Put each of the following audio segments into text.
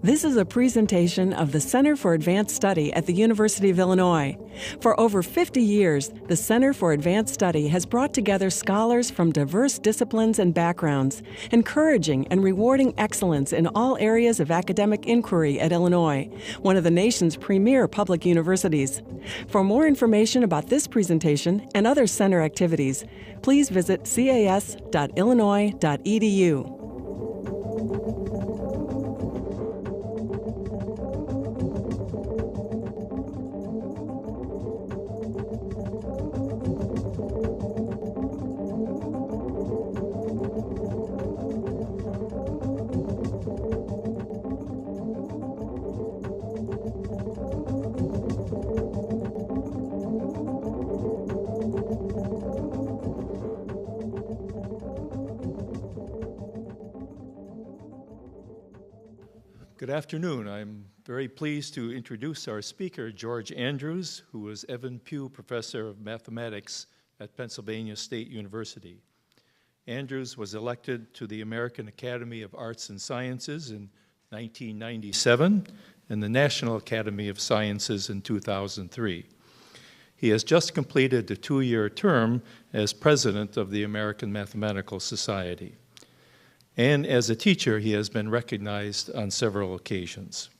This is a presentation of the Center for Advanced Study at the University of Illinois. For over 50 years, the Center for Advanced Study has brought together scholars from diverse disciplines and backgrounds, encouraging and rewarding excellence in all areas of academic inquiry at Illinois, one of the nation's premier public universities. For more information about this presentation and other center activities, please visit cas.illinois.edu. Good afternoon. I'm very pleased to introduce our speaker, George Andrews, who is Evan Pugh Professor of Mathematics at Pennsylvania State University. Andrews was elected to the American Academy of Arts and Sciences in 1997 and the National Academy of Sciences in 2003. He has just completed a 2-year term as president of the American Mathematical Society. And as a teacher, he has been recognized on several occasions.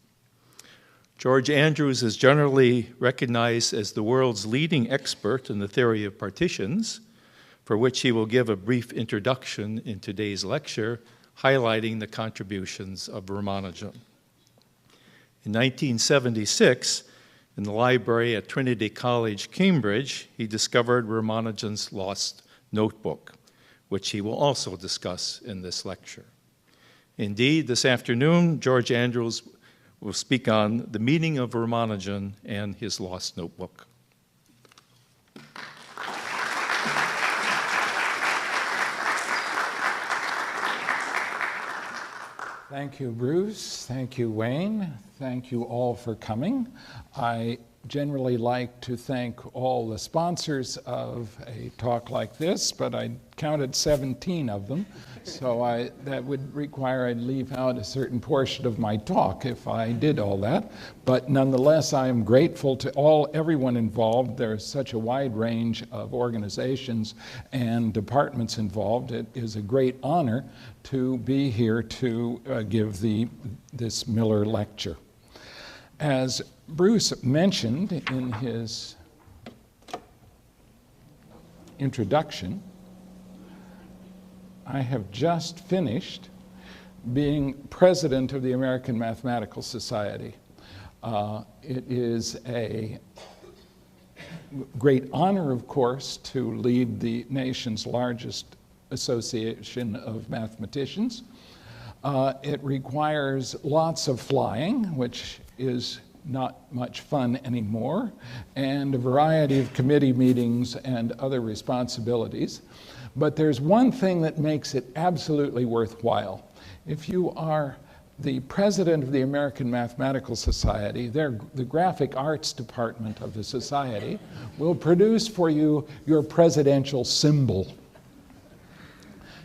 George Andrews is generally recognized as the world's leading expert in the theory of partitions, for which he will give a brief introduction in today's lecture, highlighting the contributions of Ramanujan. In 1976, in the library at Trinity College, Cambridge, he discovered Ramanujan's lost notebook, which he will also discuss in this lecture. Indeed, this afternoon, George Andrews will speak on the meaning of Ramanujan and his lost notebook. Thank you, Bruce. Thank you, Wayne. Thank you all for coming. I generally like to thank all the sponsors of a talk like this, but I counted 17 of them, so that would require I'd leave out a certain portion of my talk if I did all that. But nonetheless, I am grateful to everyone involved. There's such a wide range of organizations and departments involved. It is a great honor to be here to give this Miller lecture. As Bruce mentioned in his introduction, I have just finished being president of the American Mathematical Society. It is a great honor, of course, to lead the nation's largest association of mathematicians. It requires lots of flying, which is not much fun anymore, and a variety of committee meetings and other responsibilities. But there's one thing that makes it absolutely worthwhile. If you are the president of the American Mathematical Society, the graphic arts department of the society will produce for you your presidential symbol.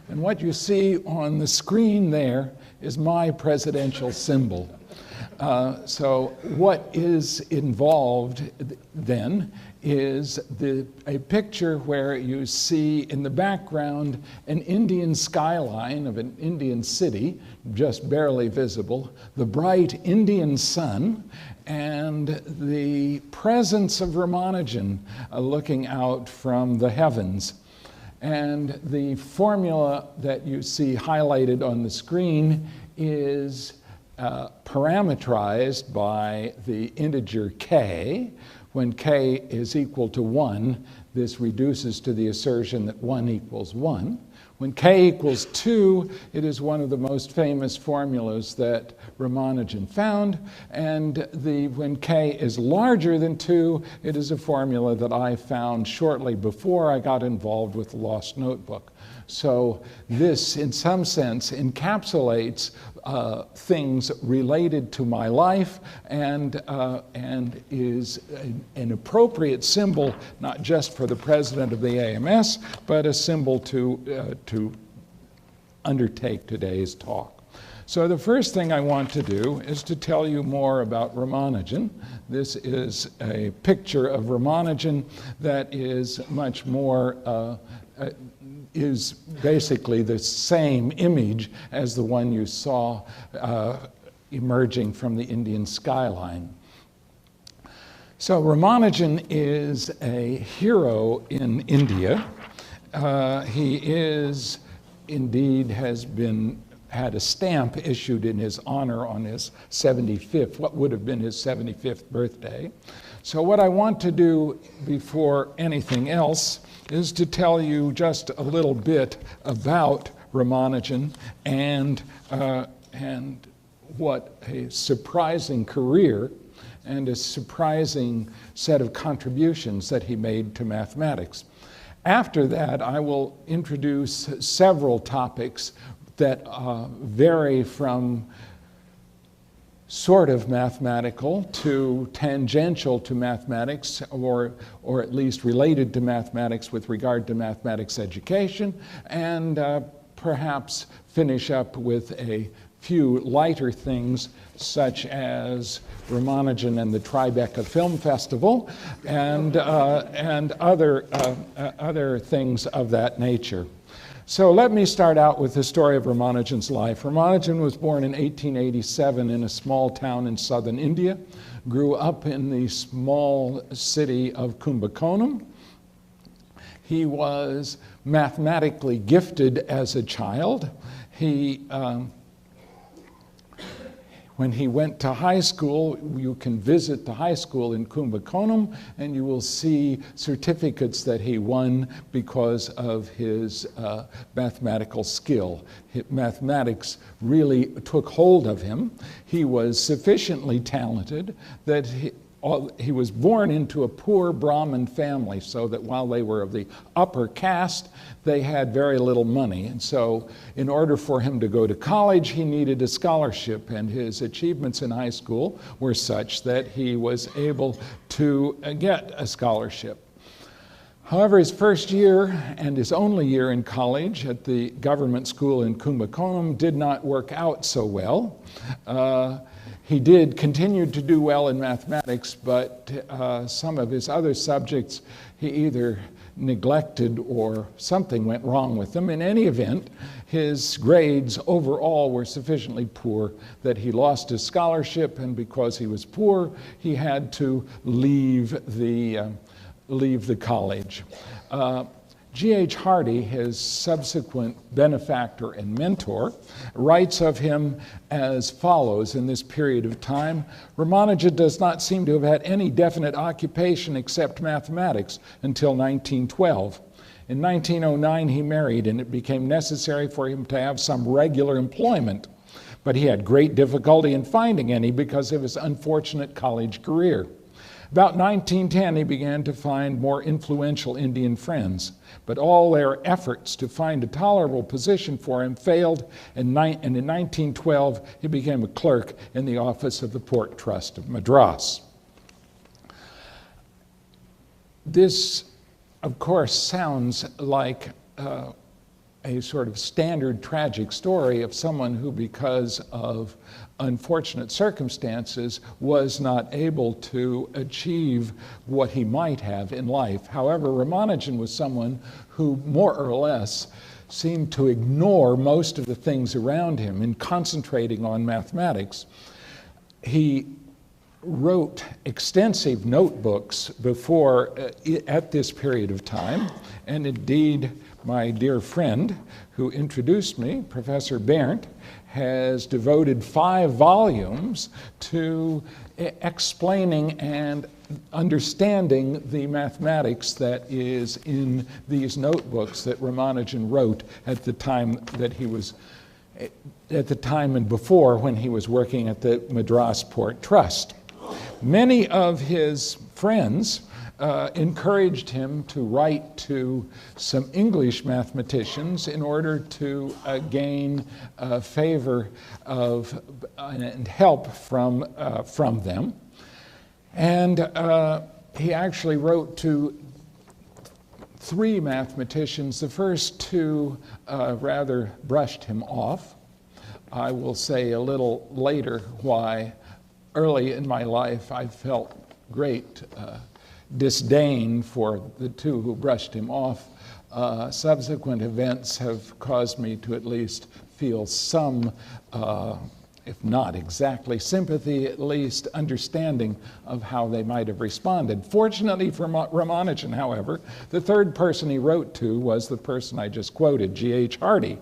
And what you see on the screen there is my presidential symbol. So what is involved then is a picture where you see in the background an Indian skyline of an Indian city, just barely visible, the bright Indian sun, and the presence of Ramanujan looking out from the heavens. And the formula that you see highlighted on the screen is parametrized by the integer k. When k is equal to 1, this reduces to the assertion that 1 equals 1. When k equals 2, it is one of the most famous formulas that Ramanujan found. And when k is larger than 2, it is a formula that I found shortly before I got involved with the lost notebook. So this, in some sense, encapsulates things related to my life and is an appropriate symbol, not just for the president of the AMS, but a symbol to undertake today's talk. So the first thing I want to do is to tell you more about Ramanujan. This is a picture of Ramanujan that is much more, is basically the same image as the one you saw emerging from the Indian skyline. So Ramanujan is a hero in India. He is, indeed, had a stamp issued in his honor on his 75th, what would have been his 75th birthday. So what I want to do before anything else is to tell you just a little bit about Ramanujan and what a surprising career and a surprising set of contributions that he made to mathematics. After that, I will introduce several topics that vary from sort of mathematical to tangential to mathematics, or at least related to mathematics with regard to mathematics education, and perhaps finish up with a few lighter things such as Ramanujan and the Tribeca Film Festival and other things of that nature. So let me start out with the story of Ramanujan's life. Ramanujan was born in 1887 in a small town in southern India, grew up in the small city of Kumbakonam. He was mathematically gifted as a child. When he went to high school, you can visit the high school in Kumbakonam and you will see certificates that he won because of his mathematical skill. Mathematics really took hold of him. He was sufficiently talented that he was born into a poor Brahmin family, so that while they were of the upper caste, they had very little money. And so in order for him to go to college, he needed a scholarship, and his achievements in high school were such that he was able to get a scholarship. However, his first year and his only year in college at the government school in Kumbakonam did not work out so well. He continued to do well in mathematics, but some of his other subjects he either neglected or something went wrong with them. In any event, his grades overall were sufficiently poor that he lost his scholarship, and because he was poor, he had to leave the college. G.H. Hardy, his subsequent benefactor and mentor, writes of him as follows in this period of time: Ramanuja does not seem to have had any definite occupation except mathematics until 1912. In 1909, he married, and it became necessary for him to have some regular employment. But he had great difficulty in finding any because of his unfortunate college career. About 1910, he began to find more influential Indian friends, but all their efforts to find a tolerable position for him failed, and in 1912, he became a clerk in the office of the Port Trust of Madras. This, of course, sounds like a sort of standard tragic story of someone who, because of unfortunate circumstances, was not able to achieve what he might have in life. However, Ramanujan was someone who more or less seemed to ignore most of the things around him in concentrating on mathematics. He wrote extensive notebooks at this period of time, and indeed my dear friend who introduced me, Professor Berndt, has devoted 5 volumes to explaining and understanding the mathematics that is in these notebooks that Ramanujan wrote at the time and before, when he was working at the Madras Port Trust. Many of his friends encouraged him to write to some English mathematicians in order to gain favor of and help from them. And he actually wrote to 3 mathematicians. The first 2 rather brushed him off. I will say a little later why early in my life I felt great disdain for the two who brushed him off. Subsequent events have caused me to at least feel some, if not exactly sympathy, at least understanding of how they might have responded. Fortunately for Ramanujan, however, the third person he wrote to was the person I just quoted, G.H. Hardy.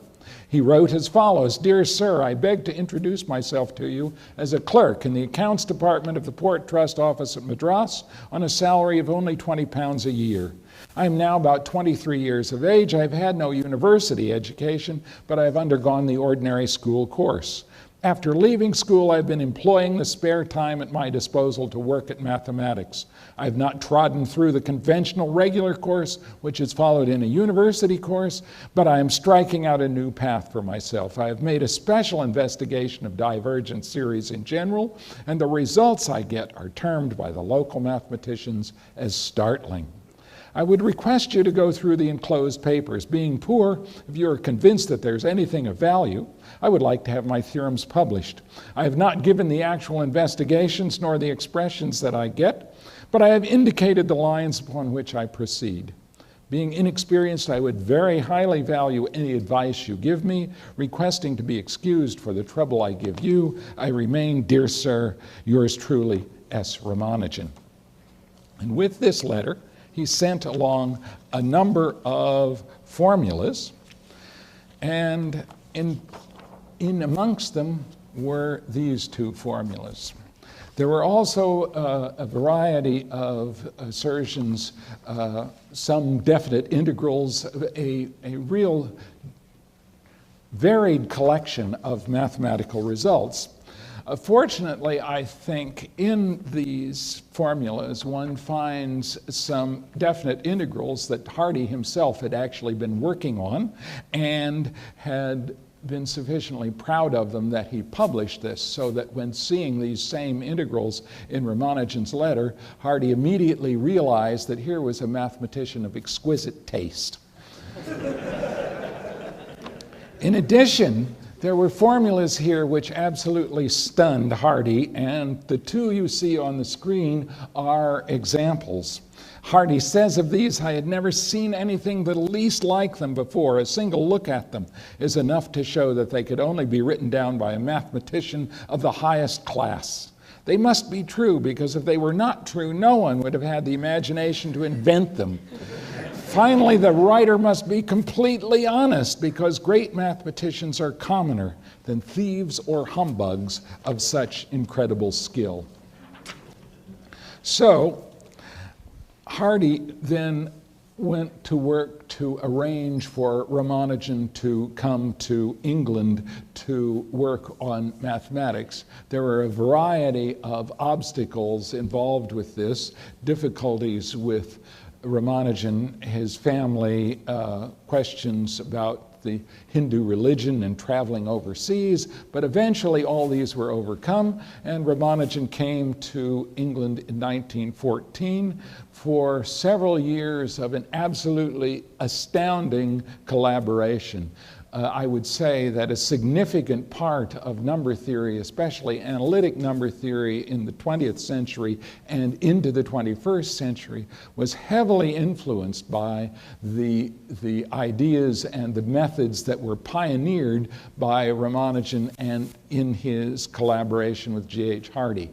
He wrote as follows: "Dear Sir, I beg to introduce myself to you as a clerk in the accounts department of the Port Trust office at Madras on a salary of only £20 a year. I am now about 23 years of age. I've had no university education, but I've undergone the ordinary school course. After leaving school, I've been employing the spare time at my disposal to work at mathematics. I've not trodden through the conventional regular course, which is followed in a university course, but I am striking out a new path for myself. I have made a special investigation of divergent series in general, and the results I get are termed by the local mathematicians as startling. I would request you to go through the enclosed papers. Being poor, if you are convinced that there's anything of value, I would like to have my theorems published. I have not given the actual investigations nor the expressions that I get, but I have indicated the lines upon which I proceed. Being inexperienced, I would very highly value any advice you give me. Requesting to be excused for the trouble I give you, I remain, dear sir, yours truly, S. Ramanujan." And with this letter, he sent along a number of formulas, and in amongst them were these two formulas. There were also a variety of assertions, some definite integrals, a real varied collection of mathematical results. Fortunately, I think in these formulas one finds some definite integrals that Hardy himself had actually been working on and had been sufficiently proud of them that he published this, so that when seeing these same integrals in Ramanujan's letter, Hardy immediately realized that here was a mathematician of exquisite taste. In addition, there were formulas here which absolutely stunned Hardy, and the two you see on the screen are examples. Hardy says of these, "I had never seen anything the least like them before. A single look at them is enough to show that they could only be written down by a mathematician of the highest class. They must be true, because if they were not true, no one would have had the imagination to invent them. Finally, the writer must be completely honest, because great mathematicians are commoner than thieves or humbugs of such incredible skill." So, Hardy then went to work to arrange for Ramanujan to come to England to work on mathematics. There were a variety of obstacles involved with this, difficulties with Ramanujan, his family, questions about the Hindu religion and traveling overseas, but eventually all these were overcome, and Ramanujan came to England in 1914 for several years of an absolutely astounding collaboration. I would say that a significant part of number theory, especially analytic number theory in the 20th century and into the 21st century, was heavily influenced by the ideas and the methods that were pioneered by Ramanujan and in his collaboration with G.H. Hardy.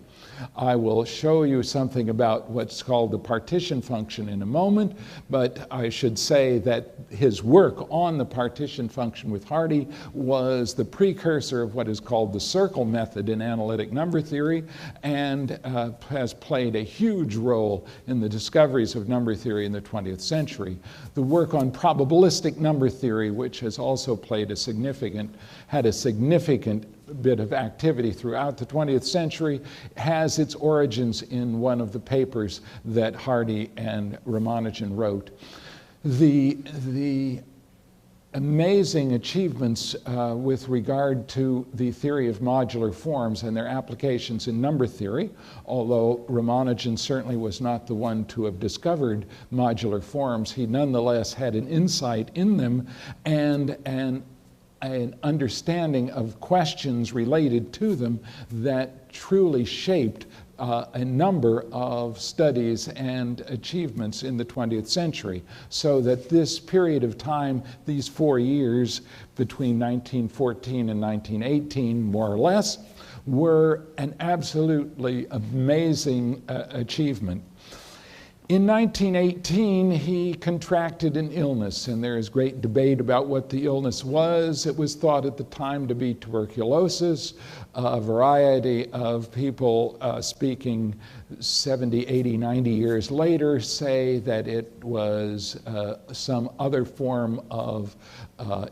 I will show you something about what's called the partition function in a moment, but I should say that his work on the partition function with Hardy was the precursor of what is called the circle method in analytic number theory, and has played a huge role in the discoveries of number theory in the 20th century. The work on probabilistic number theory, which has also played had a significant bit of activity throughout the 20th century, has its origins in one of the papers that Hardy and Ramanujan wrote. The amazing achievements with regard to the theory of modular forms and their applications in number theory, although Ramanujan certainly was not the one to have discovered modular forms, he nonetheless had an insight in them and an an understanding of questions related to them that truly shaped a number of studies and achievements in the 20th century. So that this period of time, these 4 years between 1914 and 1918, more or less, were an absolutely amazing achievement. In 1918, he contracted an illness, and there is great debate about what the illness was. It was thought at the time to be tuberculosis. A variety of people speaking 70, 80, 90 years later say that it was some other form of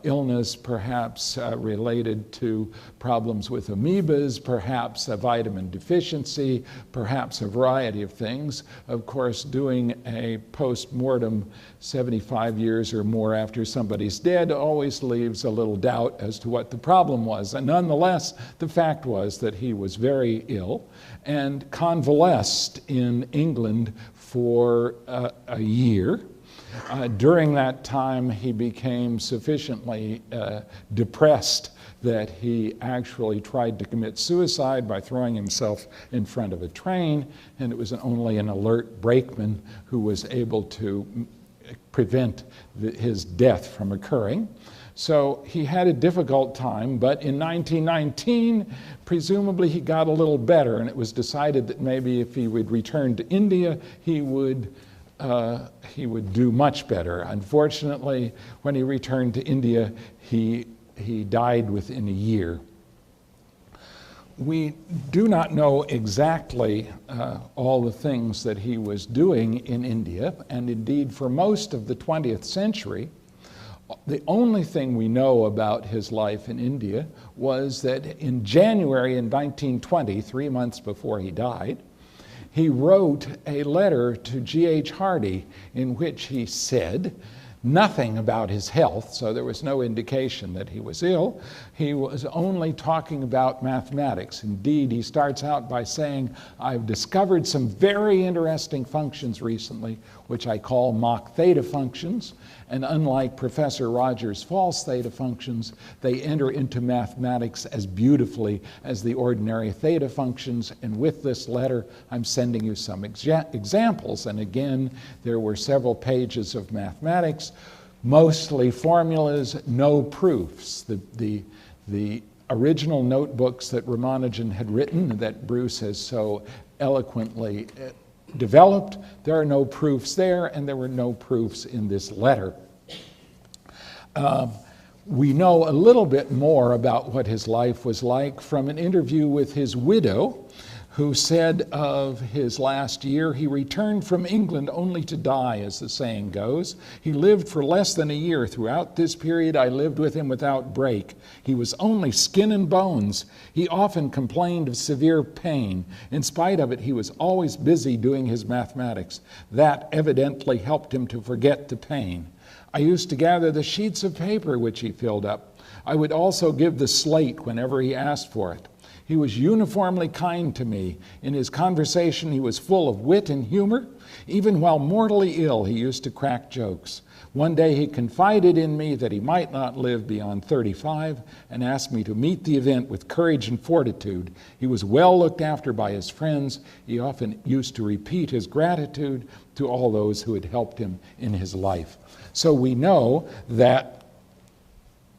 illness, perhaps related to problems with amoebas, perhaps a vitamin deficiency, perhaps a variety of things. Of course, doing a post-mortem 75 years or more after somebody's dead always leaves a little doubt as to what the problem was. And nonetheless, the fact was that he was very ill and convalesced in England for a year. During that time, he became sufficiently depressed that he actually tried to commit suicide by throwing himself in front of a train, and it was only an alert brakeman who was able to prevent his death from occurring. So he had a difficult time, but in 1919, presumably he got a little better, and it was decided that maybe if he would return to India, he would do much better. Unfortunately, when he returned to India, he died within a year. We do not know exactly all the things that he was doing in India, and indeed for most of the 20th century, the only thing we know about his life in India was that in January in 1920, 3 months before he died, he wrote a letter to G.H. Hardy in which he said nothing about his health, so there was no indication that he was ill. He was only talking about mathematics. Indeed, he starts out by saying, I've discovered some very interesting functions recently, which I call Mach theta functions. And unlike Professor Rogers' false theta functions, they enter into mathematics as beautifully as the ordinary theta functions. And with this letter, I'm sending you some examples. And again, there were several pages of mathematics, mostly formulas, no proofs. The original notebooks that Ramanujan had written, that Bruce has so eloquently developed, there are no proofs there, and there were no proofs in this letter. We know a little bit more about what his life was like from an interview with his widow, who said of his last year, he returned from England only to die, as the saying goes. He lived for less than a year. Throughout this period, I lived with him without break. He was only skin and bones. He often complained of severe pain. In spite of it, he was always busy doing his mathematics. That evidently helped him to forget the pain. I used to gather the sheets of paper which he filled up. I would also give the slate whenever he asked for it. He was uniformly kind to me. In his conversation, he was full of wit and humor. Even while mortally ill, he used to crack jokes. One day he confided in me that he might not live beyond 35 and asked me to meet the event with courage and fortitude. He was well looked after by his friends. He often used to repeat his gratitude to all those who had helped him in his life. So we know that,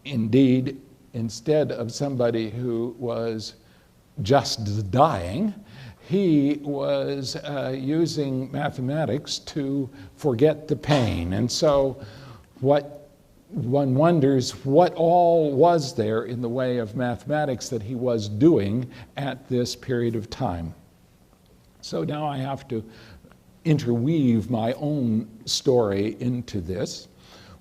indeed, instead of somebody who was just dying, he was using mathematics to forget the pain. And so what one wonders, what all was there in the way of mathematics that he was doing at this period of time? So now I have to interweave my own story into this.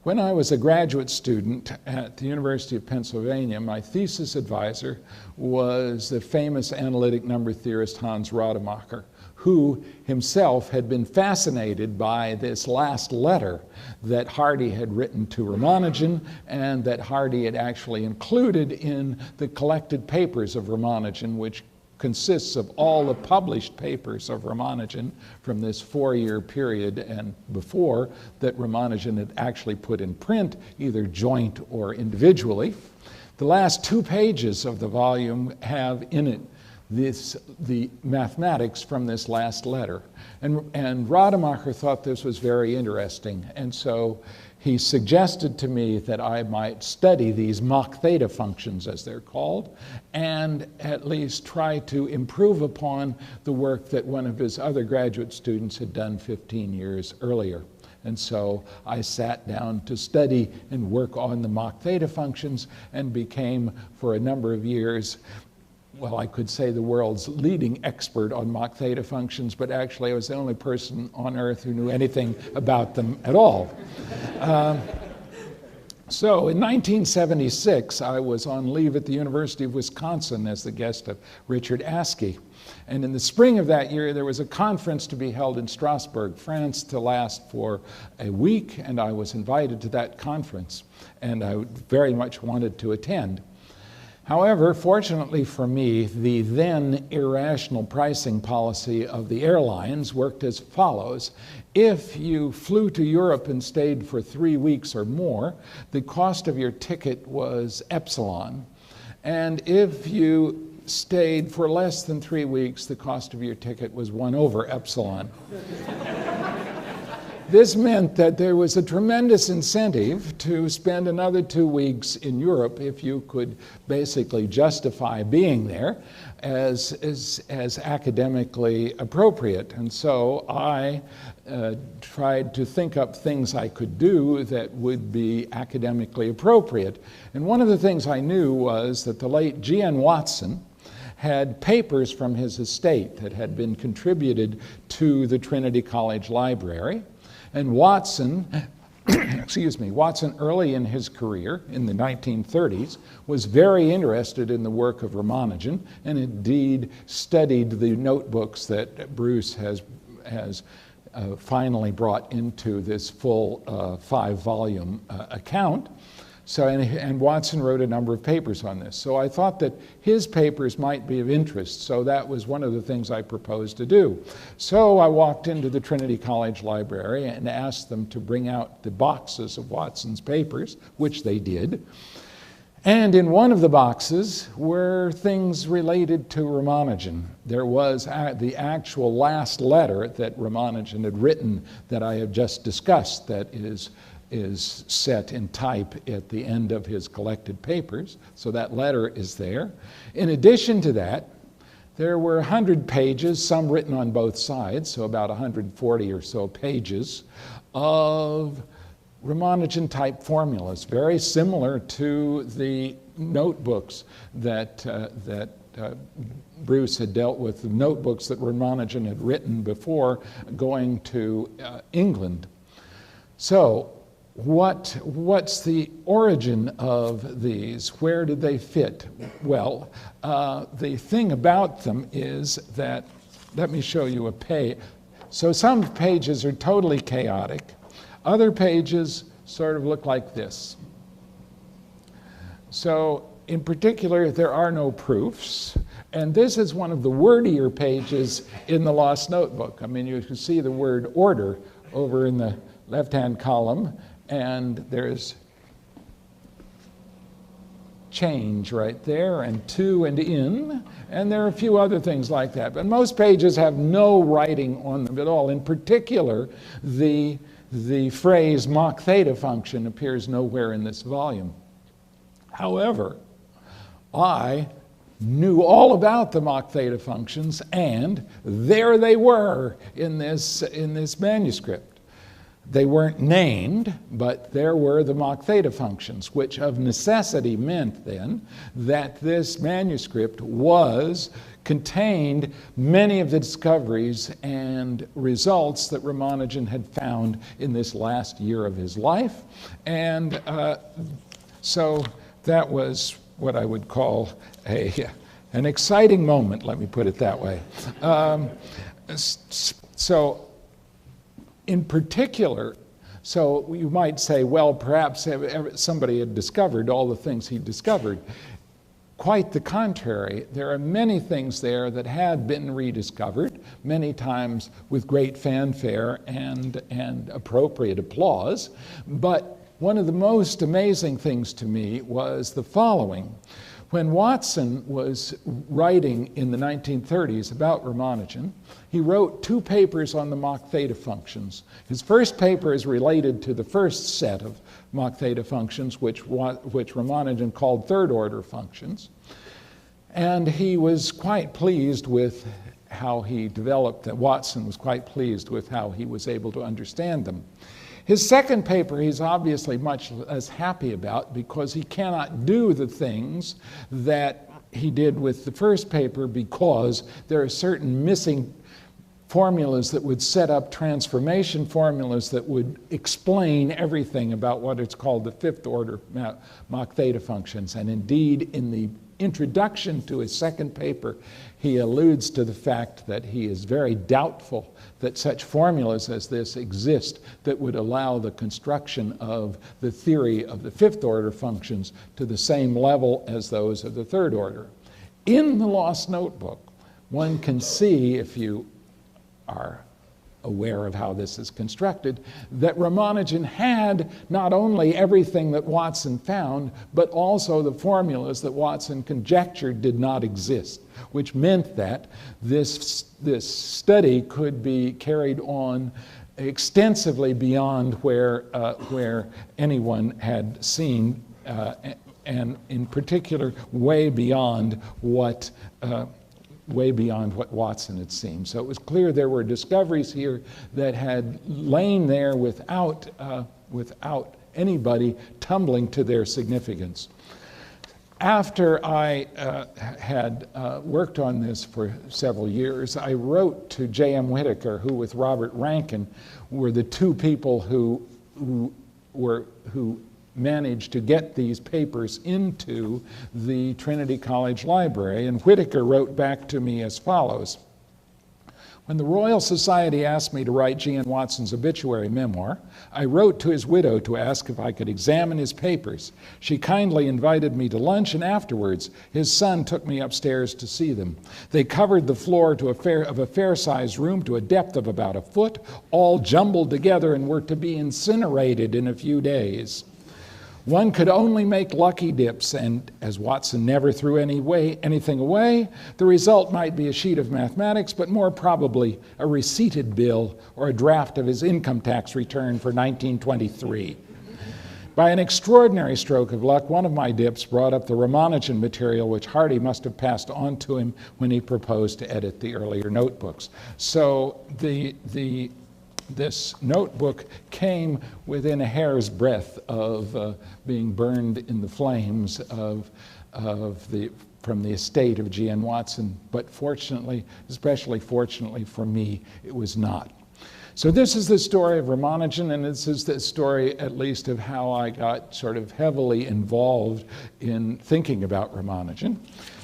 When I was a graduate student at the University of Pennsylvania, my thesis advisor was the famous analytic number theorist Hans Rademacher, who himself had been fascinated by this last letter that Hardy had written to Ramanujan, and that Hardy had actually included in the collected papers of Ramanujan, which consists of all the published papers of Ramanujan from this 4-year period and before that Ramanujan had actually put in print, either joint or individually. The last 2 pages of the volume have in it the mathematics from this last letter. And Rademacher thought this was very interesting, and so he suggested to me that I might study these Mach theta functions, as they're called, and at least try to improve upon the work that one of his other graduate students had done 15 years earlier. And so I sat down to study and work on the Mach theta functions and became, for a number of years, well, I could say the world's leading expert on Mach theta functions, but actually I was the only person on Earth who knew anything about them at all. So in 1976, I was on leave at the University of Wisconsin as the guest of Richard Askey. And in the spring of that year, there was a conference to be held in Strasbourg, France, to last for a week, and I was invited to that conference, and I very much wanted to attend. However, fortunately for me, the then irrational pricing policy of the airlines worked as follows. If you flew to Europe and stayed for 3 weeks or more, the cost of your ticket was epsilon. And if you stayed for less than 3 weeks, the cost of your ticket was 1 over epsilon. This meant that there was a tremendous incentive to spend another 2 weeks in Europe if you could basically justify being there as academically appropriate. And so I tried to think up things I could do that would be academically appropriate. And one of the things I knew was that the late G.N. Watson had papers from his estate that had been contributed to the Trinity College Library. And Watson, Watson early in his career, in the 1930s, was very interested in the work of Ramanujan, and indeed studied the notebooks that Bruce has finally brought into this full 5-volume account. So, and Watson wrote a number of papers on this. So I thought that his papers might be of interest, so that was one of the things I proposed to do. So I walked into the Trinity College Library and asked them to bring out the boxes of Watson's papers, which they did. And in one of the boxes were things related to Ramanujan. There was the actual last letter that Ramanujan had written that I have just discussed, that is set in type at the end of his collected papers. So that letter is there. In addition to that, there were 100 pages, some written on both sides, so about 140 or so pages of Ramanujan type formulas, very similar to the notebooks that Bruce had dealt with, the notebooks that Ramanujan had written before going to England. So what's the origin of these? Where did they fit? Well, the thing about them is that, let me show you a page. So some pages are totally chaotic. Other pages sort of look like this. So in particular, there are no proofs. And this is one of the wordier pages in the Lost Notebook. I mean, you can see the word order over in the left-hand column, and there's change right there, and to and in, and there are a few other things like that. But most pages have no writing on them at all. In particular, the phrase Mach theta function appears nowhere in this volume. However, I knew all about the Mach theta functions, and there they were in this manuscript. They weren't named, but there were the Mach theta functions, which of necessity meant then that this manuscript contained many of the discoveries and results that Ramanujan had found in this last year of his life. And so that was what I would call an exciting moment, let me put it that way. So in particular, so you might say, well, perhaps somebody had discovered all the things he discovered. Quite the contrary. There are many things there that had been rediscovered, many times with great fanfare and appropriate applause, but one of the most amazing things to me was the following. When Watson was writing in the 1930s about Ramanujan, he wrote 2 papers on the Mach theta functions. His first paper is related to the first set of Mach theta functions, which Ramanujan called third-order functions. And he was quite pleased with how he developed that. Watson was quite pleased with how he was able to understand them. His second paper he's obviously much less happy about because he cannot do the things that he did with the first paper because there are certain missing formulas that would set up transformation formulas that would explain everything about what is called the 5th order Mach theta functions. And indeed, in the introduction to his second paper, he alludes to the fact that he is very doubtful that such formulas as this exist that would allow the construction of the theory of the 5th order functions to the same level as those of the 3rd order. In the Lost Notebook, one can see, if you are aware of how this is constructed, that Ramanujan had not only everything that Watson found, but also the formulas that Watson conjectured did not exist, which meant that this study could be carried on extensively beyond where anyone had seen, and in particular, way beyond what Watson had seen. So it was clear there were discoveries here that had lain there without anybody tumbling to their significance. After I had worked on this for several years, I wrote to J.M. Whittaker, who with Robert Rankin were the 2 people who managed to get these papers into the Trinity College Library. And Whittaker wrote back to me as follows. When the Royal Society asked me to write G.N. Watson's obituary memoir, I wrote to his widow to ask if I could examine his papers. She kindly invited me to lunch, and afterwards his son took me upstairs to see them. They covered the floor of a fair-sized room to a depth of about a foot, all jumbled together and were to be incinerated in a few days. One could only make lucky dips, and as Watson never threw anything away, the result might be a sheet of mathematics, but more probably a receipted bill or a draft of his income tax return for 1923. By an extraordinary stroke of luck, one of my dips brought up the Ramanujan material, which Hardy must have passed on to him when he proposed to edit the earlier notebooks. So this notebook came within a hair's breadth of being burned in the flames from the estate of G.N. Watson, but fortunately, especially fortunately for me, it was not. So this is the story of Ramanujan, and this is the story, at least, of how I got sort of heavily involved in thinking about Ramanujan.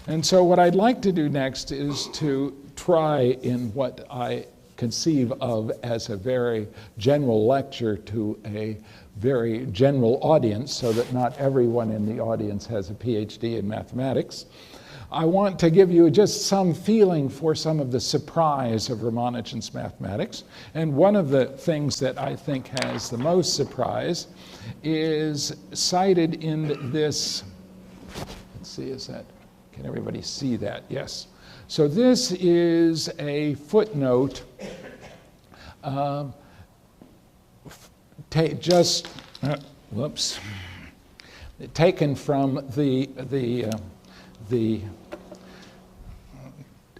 And so what I'd like to do next is to try in what I conceive of as a very general lecture to a very general audience, so that not everyone in the audience has a PhD in mathematics. I want to give you just some feeling for some of the surprise of Ramanujan's mathematics. And one of the things that I think has the most surprise is cited in this, let's see, can everybody see that? Yes. So this is a footnote taken from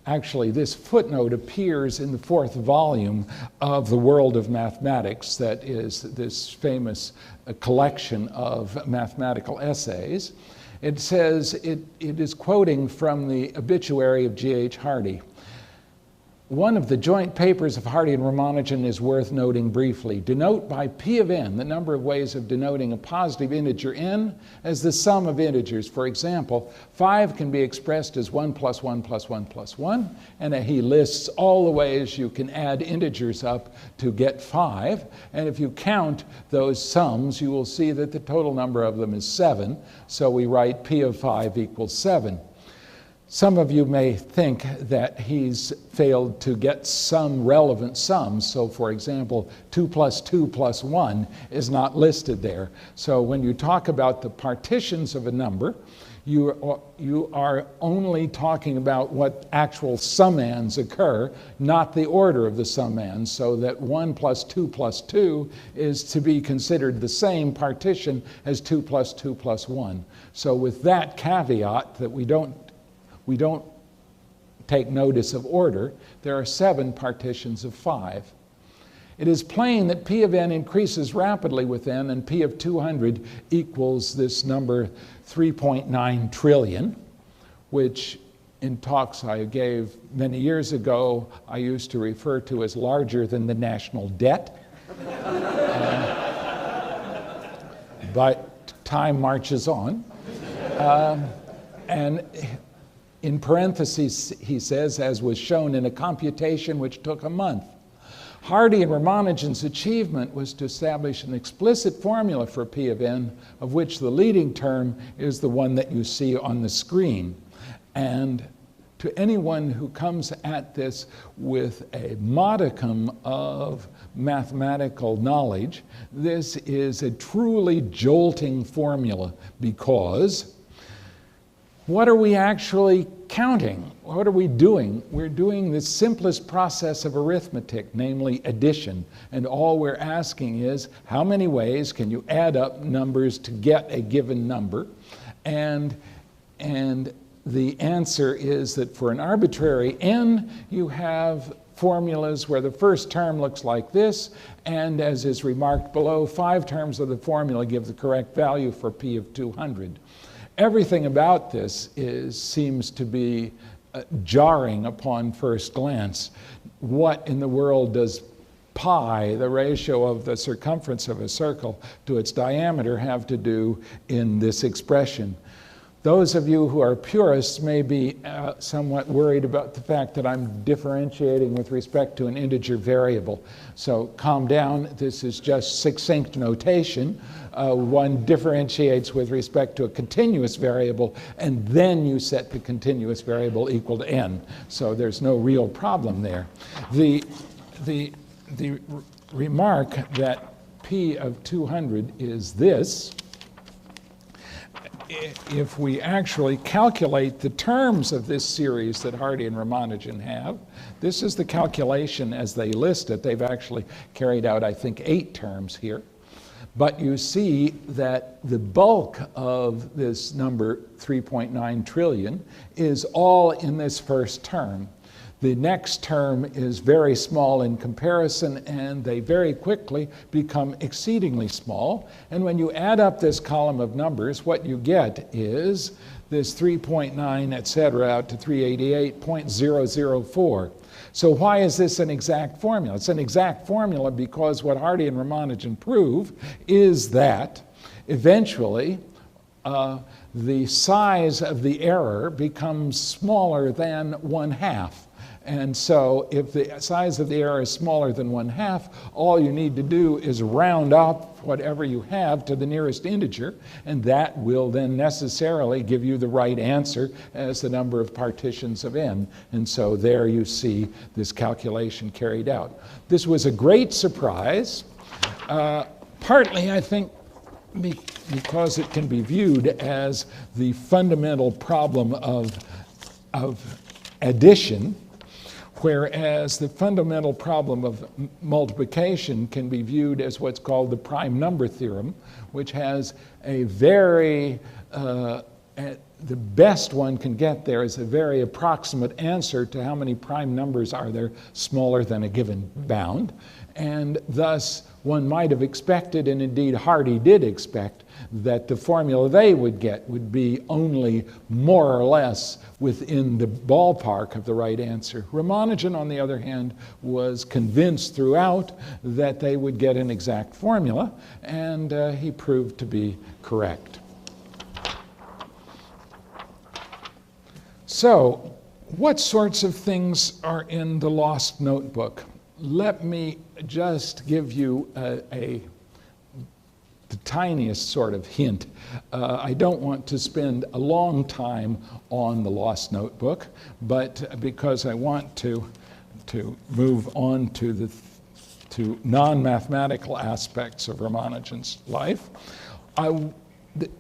actually this footnote appears in the 4th volume of The World of Mathematics, that is this famous collection of mathematical essays. It says, it is quoting from the obituary of G.H. Hardy. One of the joint papers of Hardy and Ramanujan is worth noting briefly. Denote by P of n the number of ways of denoting a positive integer n as the sum of integers. For example, 5 can be expressed as 1 plus 1 plus 1 plus 1, and he lists all the ways you can add integers up to get 5. And if you count those sums, you will see that the total number of them is 7. So we write P of 5 equals 7. Some of you may think that he's failed to get some relevant sums. So for example, 2 plus 2 plus 1 is not listed there. So when you talk about the partitions of a number, you are only talking about what actual summands occur, not the order of the summands, so that 1 plus 2 plus 2 is to be considered the same partition as 2 plus 2 plus 1. So with that caveat that we don't take notice of order, there are 7 partitions of 5. It is plain that P of n increases rapidly with n, and P of 200 equals this number 3.9 trillion, which in talks I gave many years ago, I used to refer to as larger than the national debt. But time marches on. And in parentheses, he says, as was shown in a computation which took a month. Hardy and Ramanujan's achievement was to establish an explicit formula for P of n, of which the leading term is the one that you see on the screen. And to anyone who comes at this with a modicum of mathematical knowledge, this is a truly jolting formula, because what are we actually counting? What are we doing? We're doing the simplest process of arithmetic, namely addition. And all we're asking is, how many ways can you add up numbers to get a given number? And the answer is that for an arbitrary n, you have formulas where the first term looks like this, and as is remarked below, 5 terms of the formula give the correct value for P of 200. Everything about this seems to be jarring upon first glance. What in the world does pi, the ratio of the circumference of a circle to its diameter, have to do in this expression? Those of you who are purists may be somewhat worried about the fact that I'm differentiating with respect to an integer variable. So calm down, this is just succinct notation. One differentiates with respect to a continuous variable, and then you set the continuous variable equal to n. So there's no real problem there. The remark that P of 200 is this, if we actually calculate the terms of this series that Hardy and Ramanujan have, this is the calculation as they list it. They've actually carried out, I think, 8 terms here. But you see that the bulk of this number, 3.9 trillion, is all in this first term. The next term is very small in comparison, and they very quickly become exceedingly small. And when you add up this column of numbers, what you get is this 3.9, etc., out to 388.004. So why is this an exact formula? It's an exact formula because what Hardy and Ramanujan prove is that eventually the size of the error becomes smaller than 1/2. And so if the size of the error is smaller than 1/2, all you need to do is round up whatever you have to the nearest integer, and that will then necessarily give you the right answer as the number of partitions of n. And so there you see this calculation carried out. This was a great surprise, partly, I think, because it can be viewed as the fundamental problem of addition, whereas the fundamental problem of multiplication can be viewed as what's called the prime number theorem, which has a very, the best one can get there is a very approximate answer to how many prime numbers are there smaller than a given bound. And thus, one might have expected, and indeed Hardy did expect, that the formula they would get would be only more or less within the ballpark of the right answer. Ramanujan, on the other hand, was convinced throughout that they would get an exact formula, and he proved to be correct. So, what sorts of things are in the lost notebook? Let me just give you a the tiniest sort of hint. I don't want to spend a long time on the Lost Notebook, but because I want to move on to non-mathematical aspects of Ramanujan's life,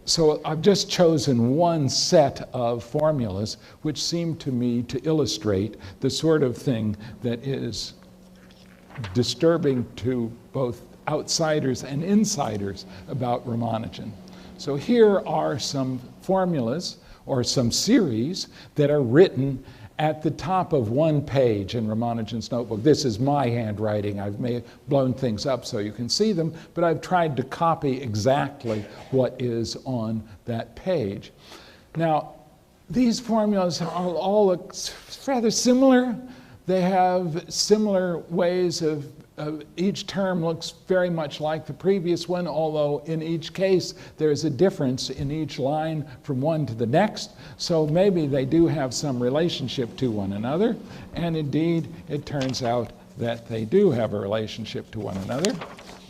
so I've just chosen one set of formulas which seem to me to illustrate the sort of thing that is disturbing to both outsiders and insiders about Ramanujan. So here are some formulas or some series that are written at the top of one page in Ramanujan's notebook. This is my handwriting. I've blown things up so you can see them, but I've tried to copy exactly what is on that page. Now, these formulas are all rather similar. They have similar ways of each term looks very much like the previous one, although in each case there's a difference in each line from one to the next. So maybe they do have some relationship to one another. And indeed, it turns out that they do have a relationship to one another.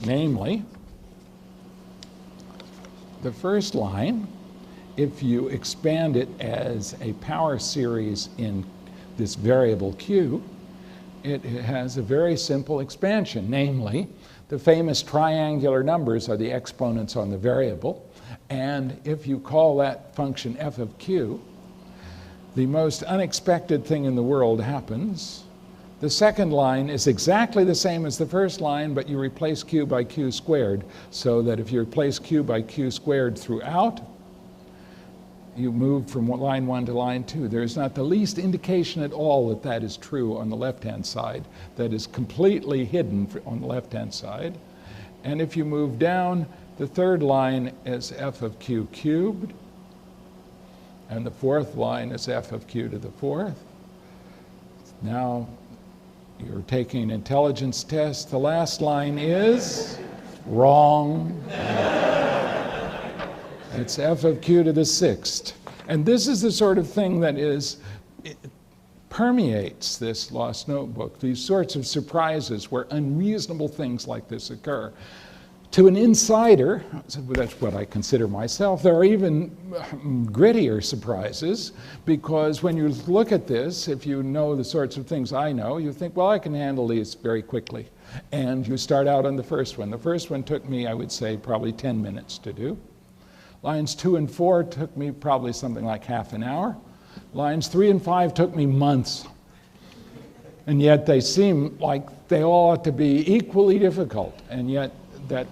Namely, the first line, if you expand it as a power series in this variable q, it has a very simple expansion. Namely, the famous triangular numbers are the exponents on the variable. And if you call that function f of q, the most unexpected thing in the world happens. The second line is exactly the same as the first line, but you replace q by q squared, so that if you replace q by q squared throughout, you move from line 1 to line 2. There's not the least indication at all that that is true on the left-hand side. That is completely hidden on the left-hand side. And if you move down, the third line is f of q cubed, and the fourth line is f of q to the fourth. Now you're taking an intelligence test. The last line is wrong. It's f of q to the sixth. And this is the sort of thing that permeates this Lost Notebook, these sorts of surprises where unreasonable things like this occur. To an insider, that's what I consider myself, there are even grittier surprises, because when you look at this, if you know the sorts of things I know, you think, well, I can handle these very quickly. And you start out on the first one. The first one took me, I would say, probably 10 minutes to do. Lines 2 and 4 took me probably something like half an hour. Lines 3 and 5 took me months. And yet they seem like they all ought to be equally difficult. And yet that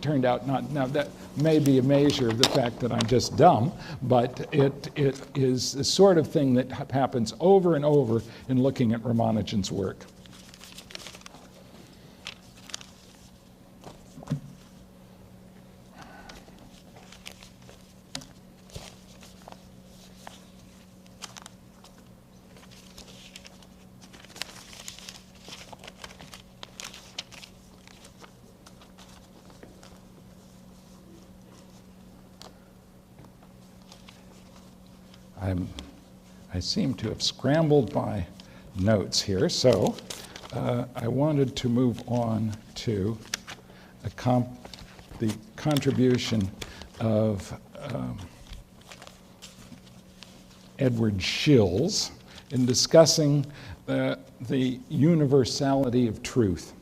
turned out not. Now that may be a measure of the fact that I'm just dumb, but it is the sort of thing that happens over and over in looking at Ramanujan's work. I seem to have scrambled my notes here, so I wanted to move on to the contribution of Edward Shills in discussing the universality of truth.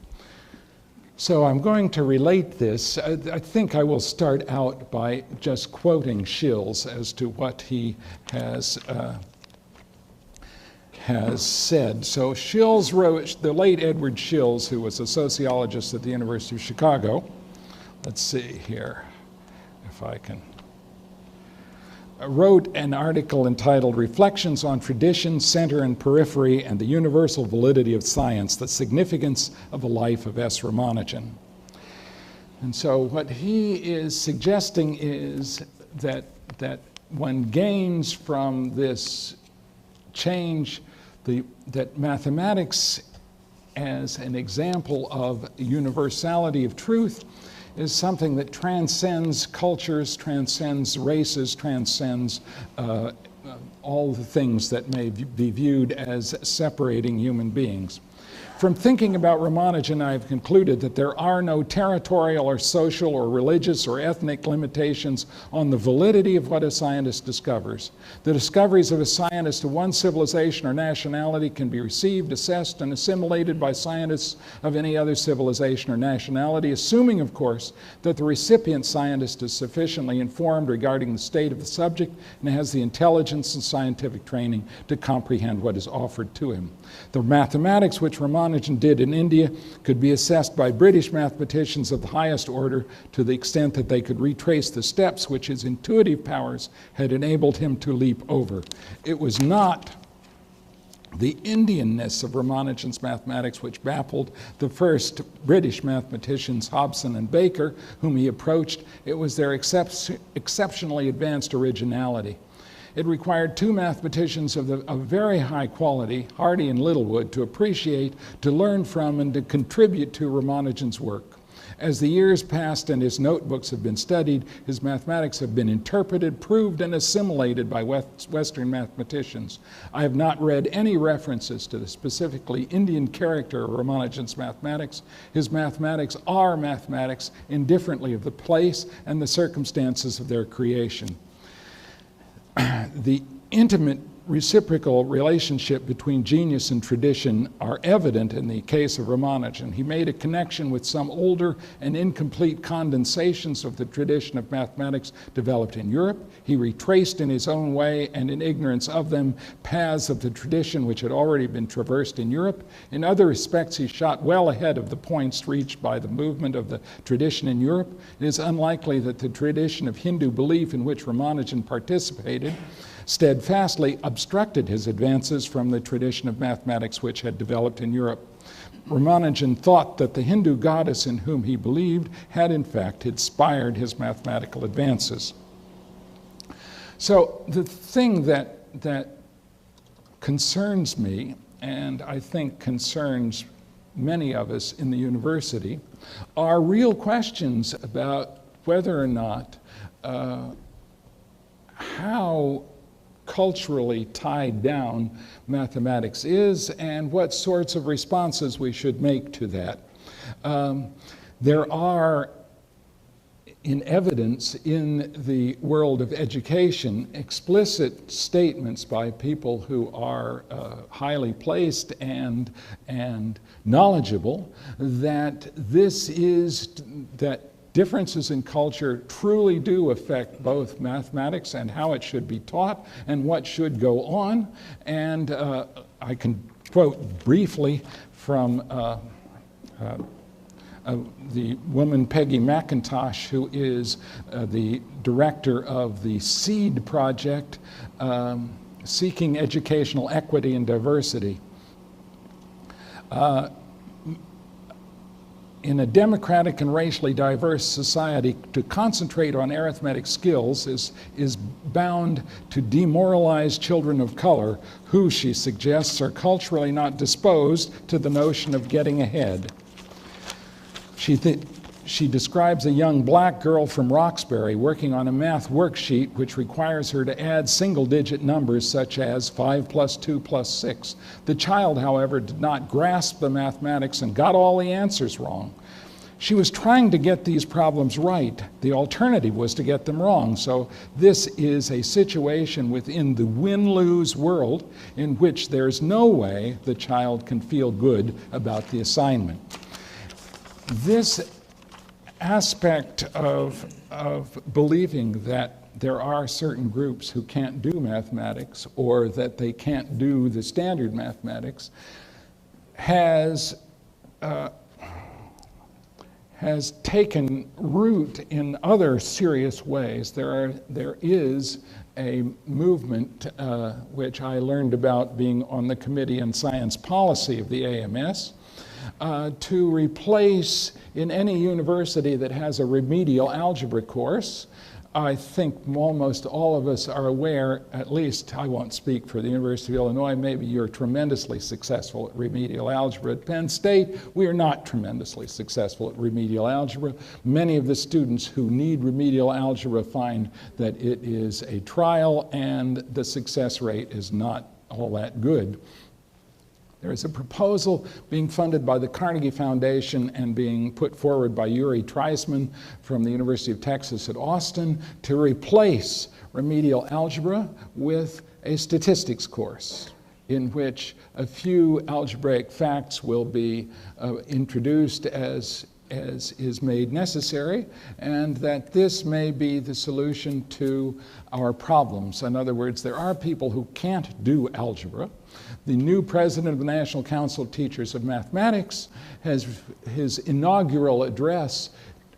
So I'm going to relate this. I think I will start out by just quoting Shills as to what he has said. So Shills wrote, the late Edward Shills, who was a sociologist at the University of Chicago. Let's see here if I can. Wrote an article entitled Reflections on Tradition, Center and Periphery, and the Universal Validity of Science, the Significance of the Life of S. Ramanujan. And so what he is suggesting is that one gains from this change that mathematics as an example of universality of truth is something that transcends cultures, transcends races, transcends all the things that may be viewed as separating human beings. From thinking about Ramanujan, I have concluded that there are no territorial or social or religious or ethnic limitations on the validity of what a scientist discovers. The discoveries of a scientist of one civilization or nationality can be received, assessed, and assimilated by scientists of any other civilization or nationality, assuming, of course, that the recipient scientist is sufficiently informed regarding the state of the subject and has the intelligence and scientific training to comprehend what is offered to him. The mathematics which Ramanujan did in India could be assessed by British mathematicians of the highest order to the extent that they could retrace the steps which his intuitive powers had enabled him to leap over. It was not the Indianness of Ramanujan's mathematics which baffled the first British mathematicians, Hobson and Baker, whom he approached. It was their exceptionally advanced originality. It required two mathematicians of very high quality, Hardy and Littlewood, to appreciate, to learn from, and to contribute to Ramanujan's work. As the years passed and his notebooks have been studied, his mathematics have been interpreted, proved, and assimilated by Western mathematicians. I have not read any references to the specifically Indian character of Ramanujan's mathematics. His mathematics are mathematics, indifferently of the place and the circumstances of their creation. The intimate reciprocal relationship between genius and tradition are evident in the case of Ramanujan. He made a connection with some older and incomplete condensations of the tradition of mathematics developed in Europe. He retraced in his own way and in ignorance of them paths of the tradition which had already been traversed in Europe. In other respects, he shot well ahead of the points reached by the movement of the tradition in Europe. It is unlikely that the tradition of Hindu belief in which Ramanujan participated steadfastly obstructed his advances from the tradition of mathematics which had developed in Europe. Ramanujan thought that the Hindu goddess in whom he believed had in fact inspired his mathematical advances. So the thing that concerns me, and I think concerns many of us in the university, are real questions about whether or not how culturally tied down mathematics is and what sorts of responses we should make to that. There are, in evidence in the world of education, explicit statements by people who are highly placed and knowledgeable that that differences in culture truly do affect both mathematics and how it should be taught and what should go on. And I can quote briefly from the woman Peggy McIntosh, who is the director of the SEED project, Seeking Educational Equity and Diversity. In a democratic and racially diverse society, to concentrate on arithmetic skills is bound to demoralize children of color who, she suggests, are culturally not disposed to the notion of getting ahead. She describes a young black girl from Roxbury working on a math worksheet which requires her to add single-digit numbers such as 5 plus 2 plus 6. The child, however, did not grasp the mathematics and got all the answers wrong. She was trying to get these problems right. The alternative was to get them wrong. So this is a situation within the win-lose world in which there's no way the child can feel good about the assignment. This aspect of believing that there are certain groups who can't do mathematics or that they can't do the standard mathematics has taken root in other serious ways. There is a movement which I learned about being on the Committee on Science Policy of the AMS, to replace in any university that has a remedial algebra course. I think almost all of us are aware, at least I won't speak for the University of Illinois, maybe you're tremendously successful at remedial algebra. At Penn State, we are not tremendously successful at remedial algebra. Many of the students who need remedial algebra find that it is a trial and the success rate is not all that good. There is a proposal being funded by the Carnegie Foundation and being put forward by Yuri Treisman from the University of Texas at Austin to replace remedial algebra with a statistics course in which a few algebraic facts will be introduced as is made necessary, and that this may be the solution to our problems. In other words, there are people who can't do algebra. The new president of the National Council of Teachers of Mathematics his inaugural address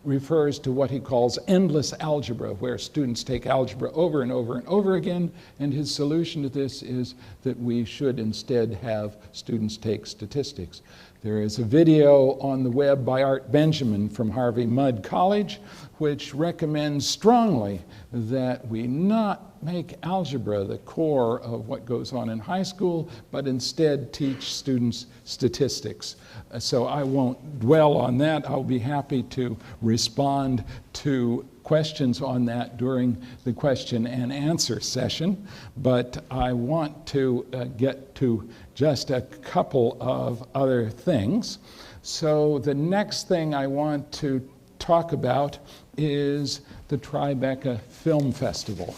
refers to what he calls endless algebra, where students take algebra over and over and over again, and his solution to this is that we should instead have students take statistics. There is a video on the web by Art Benjamin from Harvey Mudd College, which recommends strongly that we not make algebra the core of what goes on in high school, but instead teach students statistics. So I won't dwell on that. I'll be happy to respond to questions on that during the question and answer session, but I want to get to just a couple of other things. So the next thing I want to talk about is the Tribeca Film Festival.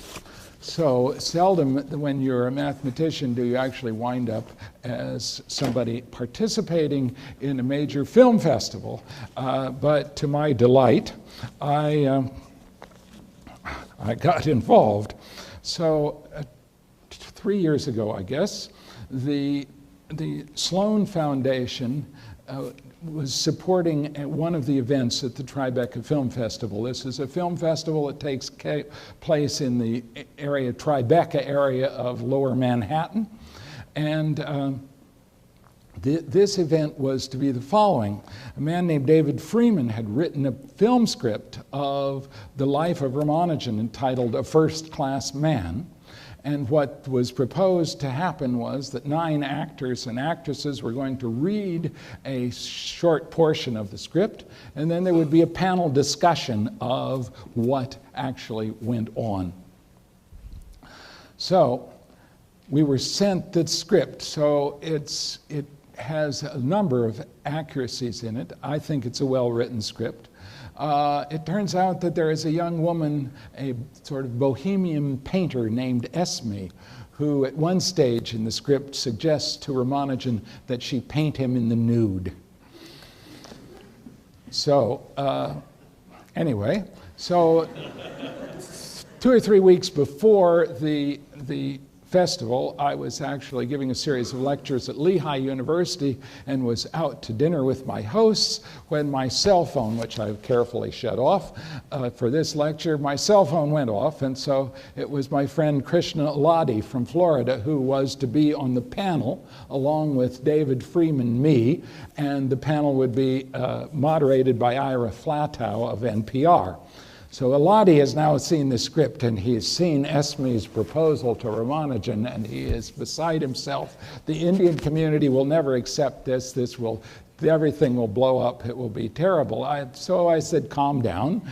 So seldom when you're a mathematician do you actually wind up as somebody participating in a major film festival, but to my delight, I got involved. So 3 years ago, I guess, the Sloan Foundation was supporting one of the events at the Tribeca Film Festival. This is a film festival that takes place in the Tribeca area of Lower Manhattan. And this event was to be the following. A man named David Freeman had written a film script of the life of Ramanujan entitled A First-Class Man. And what was proposed to happen was that 9 actors and actresses were going to read a short portion of the script, and then there would be a panel discussion of what actually went on. So we were sent the script, so it has a number of accuracies in it. I think it's a well-written script. It turns out that there is a young woman, a sort of bohemian painter named Esme, who at one stage in the script suggests to Ramanujan that she paint him in the nude. So anyway, so 2 or 3 weeks before the festival, I was actually giving a series of lectures at Lehigh University and was out to dinner with my hosts when my cell phone, which I've carefully shut off for this lecture, my cell phone went off, and so it was my friend Krishna Ladi from Florida who was to be on the panel along with David Freeman, me, and the panel would be moderated by Ira Flatow of NPR. So Eladi has now seen the script, and he's seen Esme's proposal to Ramanujan, and he is beside himself. The Indian community will never accept this. Everything will blow up. It will be terrible. So I said, calm down.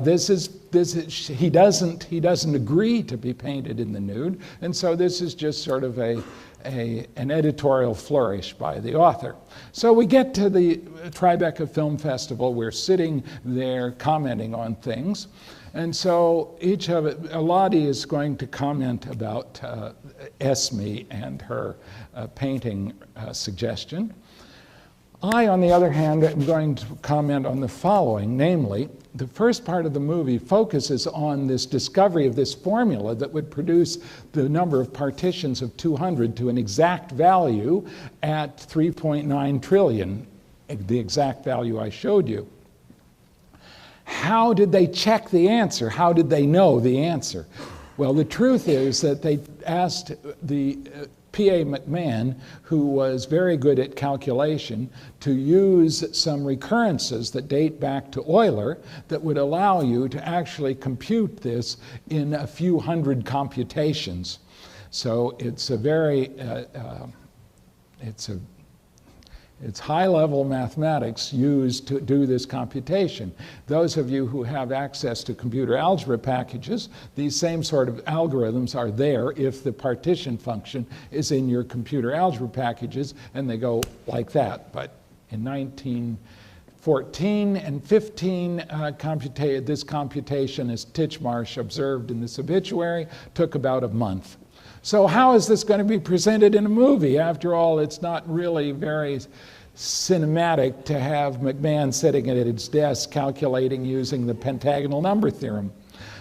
He doesn't agree to be painted in the nude, and so this is just sort of an editorial flourish by the author. So we get to the Tribeca Film Festival. We're sitting there commenting on things. And so Eladi is going to comment about Esme and her painting suggestion. I, on the other hand, am going to comment on the following, namely, the first part of the movie focuses on this discovery of this formula that would produce the number of partitions of 200 to an exact value at 3.9 trillion, the exact value I showed you. How did they check the answer? How did they know the answer? Well, the truth is that they asked the P.A. McMahon, who was very good at calculation, to use some recurrences that date back to Euler that would allow you to actually compute this in a few hundred computations. So it's a very, It's high-level mathematics used to do this computation. Those of you who have access to computer algebra packages, these same sort of algorithms are there if the partition function is in your computer algebra packages, and they go like that. But in 1914 and 15, this computation, as Titchmarsh observed in this obituary, took about a month. So how is this going to be presented in a movie? After all, it's not really very cinematic to have McMahon sitting at his desk calculating using the pentagonal number theorem.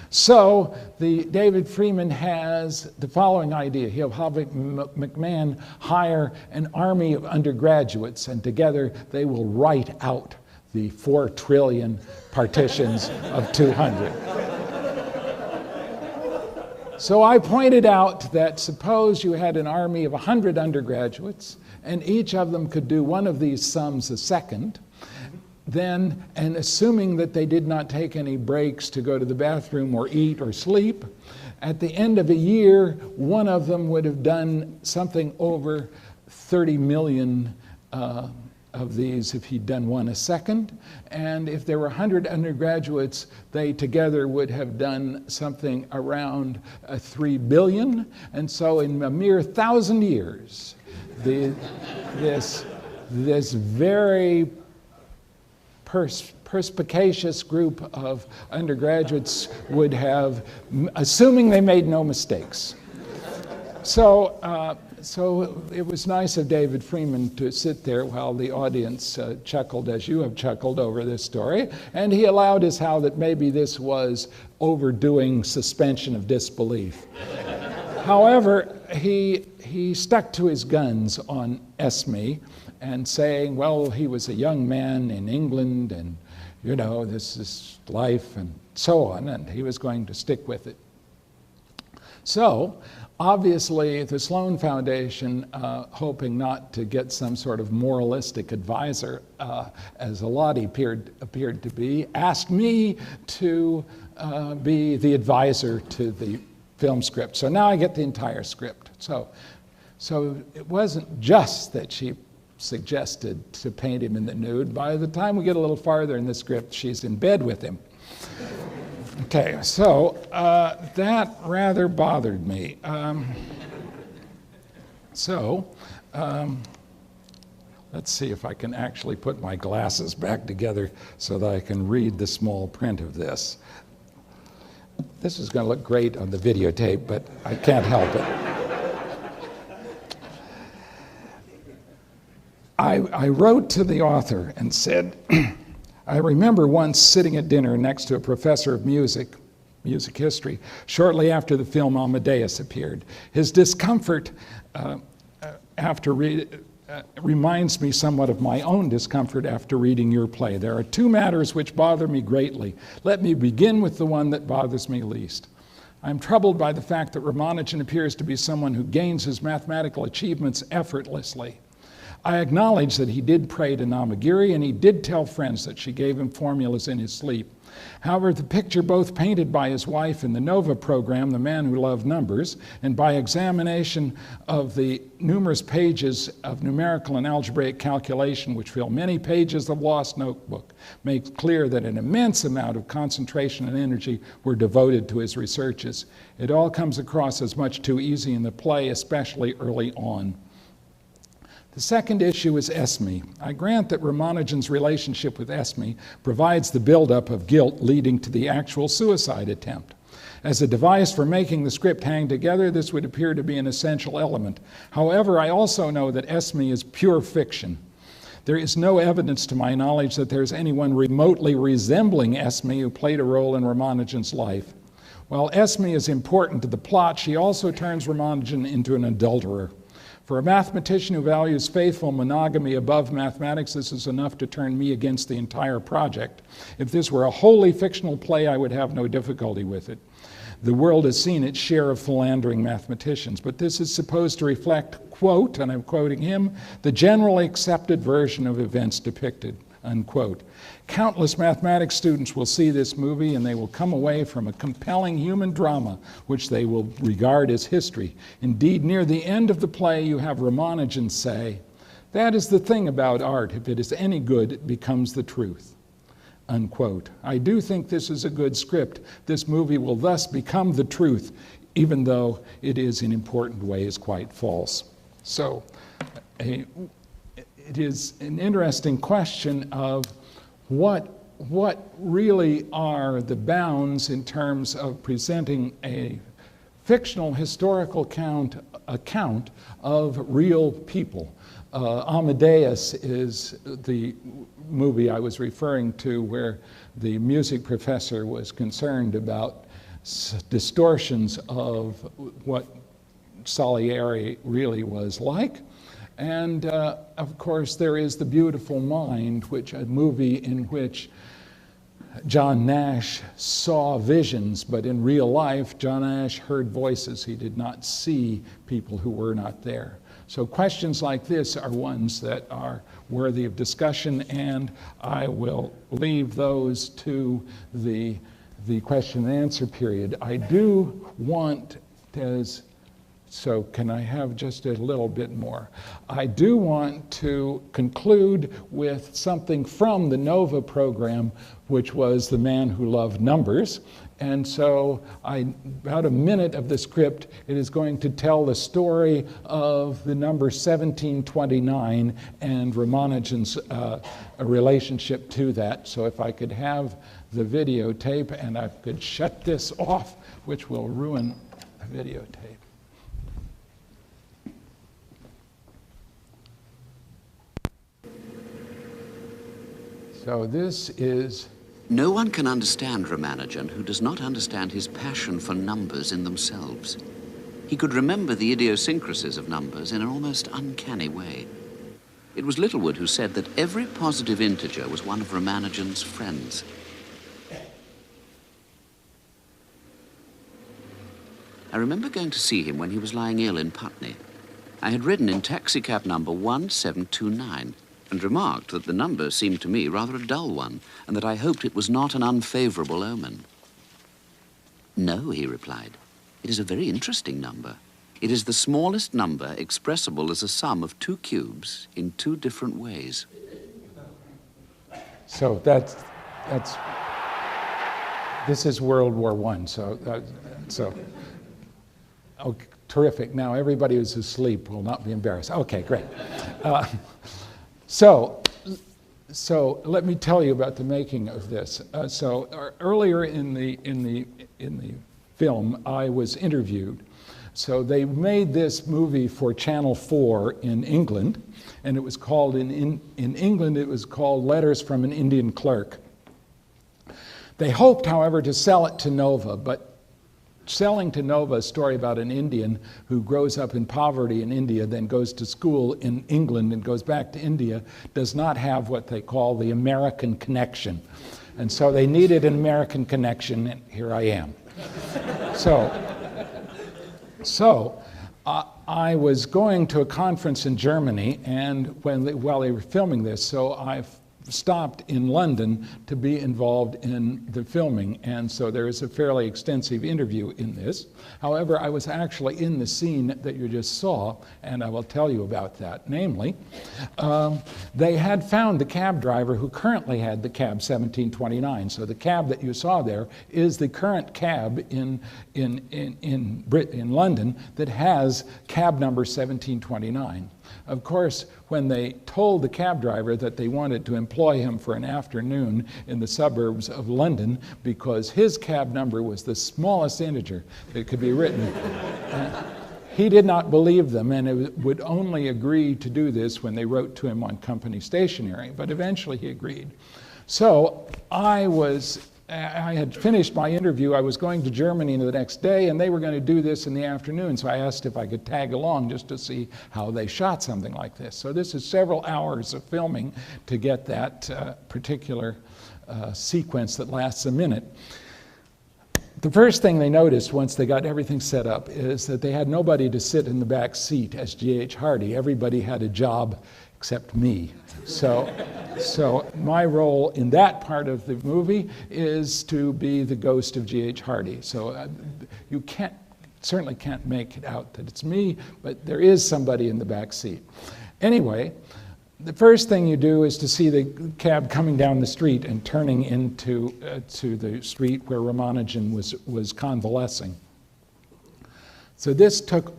So David Freeman has the following idea. He'll have McMahon hire an army of undergraduates, and together they will write out the 4 trillion partitions of 200. So I pointed out that suppose you had an army of 100 undergraduates, and each of them could do one of these sums a second, then, and assuming that they did not take any breaks to go to the bathroom or eat or sleep, at the end of a year, one of them would have done something over 30 million of these if he'd done one a second. And if there were 100 undergraduates, they together would have done something around 3 billion. And so in a mere 1,000 years, this very perspicacious group of undergraduates would have, assuming they made no mistakes. So it was nice of David Freeman to sit there while the audience chuckled, as you have chuckled over this story, and he allowed us how that maybe this was overdoing suspension of disbelief. However, he stuck to his guns on Esme and saying, well, he was a young man in England, and you know, this is life, and so on, and he was going to stick with it. So, obviously, the Sloan Foundation, hoping not to get some sort of moralistic advisor, as Elodie appeared to be, asked me to be the advisor to the film script. So now I get the entire script. So it wasn't just that she suggested to paint him in the nude. By the time we get a little farther in the script, she's in bed with him. Okay, so that rather bothered me. Let's see if I can actually put my glasses back together so that I can read the small print of this. This is going to look great on the videotape, but I can't help it. I wrote to the author and said, I remember once sitting at dinner next to a professor of music history, shortly after the film Amadeus appeared. His discomfort reminds me somewhat of my own discomfort after reading your play. There are 2 matters which bother me greatly. Let me begin with the one that bothers me least. I'm troubled by the fact that Ramanujan appears to be someone who gains his mathematical achievements effortlessly. I acknowledge that he did pray to Namagiri, and he did tell friends that she gave him formulas in his sleep. However, the picture both painted by his wife in the NOVA program, The Man Who Loved Numbers, and by examination of the numerous pages of numerical and algebraic calculation which fill many pages of Lost Notebook, makes clear that an immense amount of concentration and energy were devoted to his researches. It all comes across as much too easy in the play, especially early on. The second issue is Esme. I grant that Ramanujan's relationship with Esme provides the buildup of guilt leading to the actual suicide attempt. As a device for making the script hang together, this would appear to be an essential element. However, I also know that Esme is pure fiction. There is no evidence to my knowledge that there is anyone remotely resembling Esme who played a role in Ramanujan's life. While Esme is important to the plot, she also turns Ramanujan into an adulterer. For a mathematician who values faithful monogamy above mathematics, this is enough to turn me against the entire project. If this were a wholly fictional play, I would have no difficulty with it. The world has seen its share of philandering mathematicians, but this is supposed to reflect, quote, and I'm quoting him, the generally accepted version of events depicted, unquote. Countless mathematics students will see this movie and they will come away from a compelling human drama which they will regard as history. Indeed, near the end of the play, you have Ramanujan say, That is the thing about art. If it is any good, it becomes the truth. Unquote. I do think this is a good script. This movie will thus become the truth, even though it is in important ways quite false. So it is an interesting question of what really are the bounds in terms of presenting a fictional historical account of real people. Amadeus is the movie I was referring to where the music professor was concerned about distortions of what Salieri really was like. And of course there is The Beautiful Mind, a movie in which John Nash saw visions, but in real life John Nash heard voices. He did not see people who were not there. So questions like this are ones that are worthy of discussion, and I will leave those to the question and answer period. I do want, so can I have just a little bit more? I do want to conclude with something from the NOVA program, which was The Man Who Loved Numbers. And so about a minute of the script, it is going to tell the story of the number 1729 and Ramanujan's relationship to that. So if I could have the videotape and I could shut this off, which will ruin the videotape. So this is... No one can understand Ramanujan who does not understand his passion for numbers in themselves. He could remember the idiosyncrasies of numbers in an almost uncanny way. It was Littlewood who said that every positive integer was one of Ramanujan's friends. I remember going to see him when he was lying ill in Putney. I had ridden in taxicab number 1729, and remarked that the number seemed to me rather a dull one, and that I hoped it was not an unfavorable omen. No, he replied, it is a very interesting number. It is the smallest number expressible as a sum of two cubes in two different ways. So this is World War I, so okay, terrific. Now everybody who's asleep will not be embarrassed. Okay, great. So let me tell you about the making of this. Earlier in the film, I was interviewed. So they made this movie for Channel 4 in England, and it was called in England it was called Letters from an Indian Clerk. They hoped, however, to sell it to Nova, but selling to Nova a story about an Indian who grows up in poverty in India, then goes to school in England and goes back to India, does not have what they call the American connection. And so they needed an American connection, and here I am. So I was going to a conference in Germany, and while they were filming this, so I stopped in London to be involved in the filming, and so there is a fairly extensive interview in this. However, I was actually in the scene that you just saw, and I will tell you about that. Namely, they had found the cab driver who currently had the cab 1729. So the cab that you saw there is the current cab in London that has cab number 1729. Of course, when they told the cab driver that they wanted to employ him for an afternoon in the suburbs of London because his cab number was the smallest integer that could be written, he did not believe them, and would only agree to do this when they wrote to him on company stationery, but eventually he agreed. So I had finished my interview. I was going to Germany the next day, and they were going to do this in the afternoon. So I asked if I could tag along just to see how they shot something like this. So this is several hours of filming to get that particular sequence that lasts a minute. The first thing they noticed once they got everything set up is that they had nobody to sit in the back seat as G.H. Hardy. Everybody had a job except me. So my role in that part of the movie is to be the ghost of G.H. Hardy. So you certainly can't make it out that it's me, but there is somebody in the back seat. Anyway, the first thing you do is to see the cab coming down the street and turning into to the street where Ramanujan was convalescing. So this took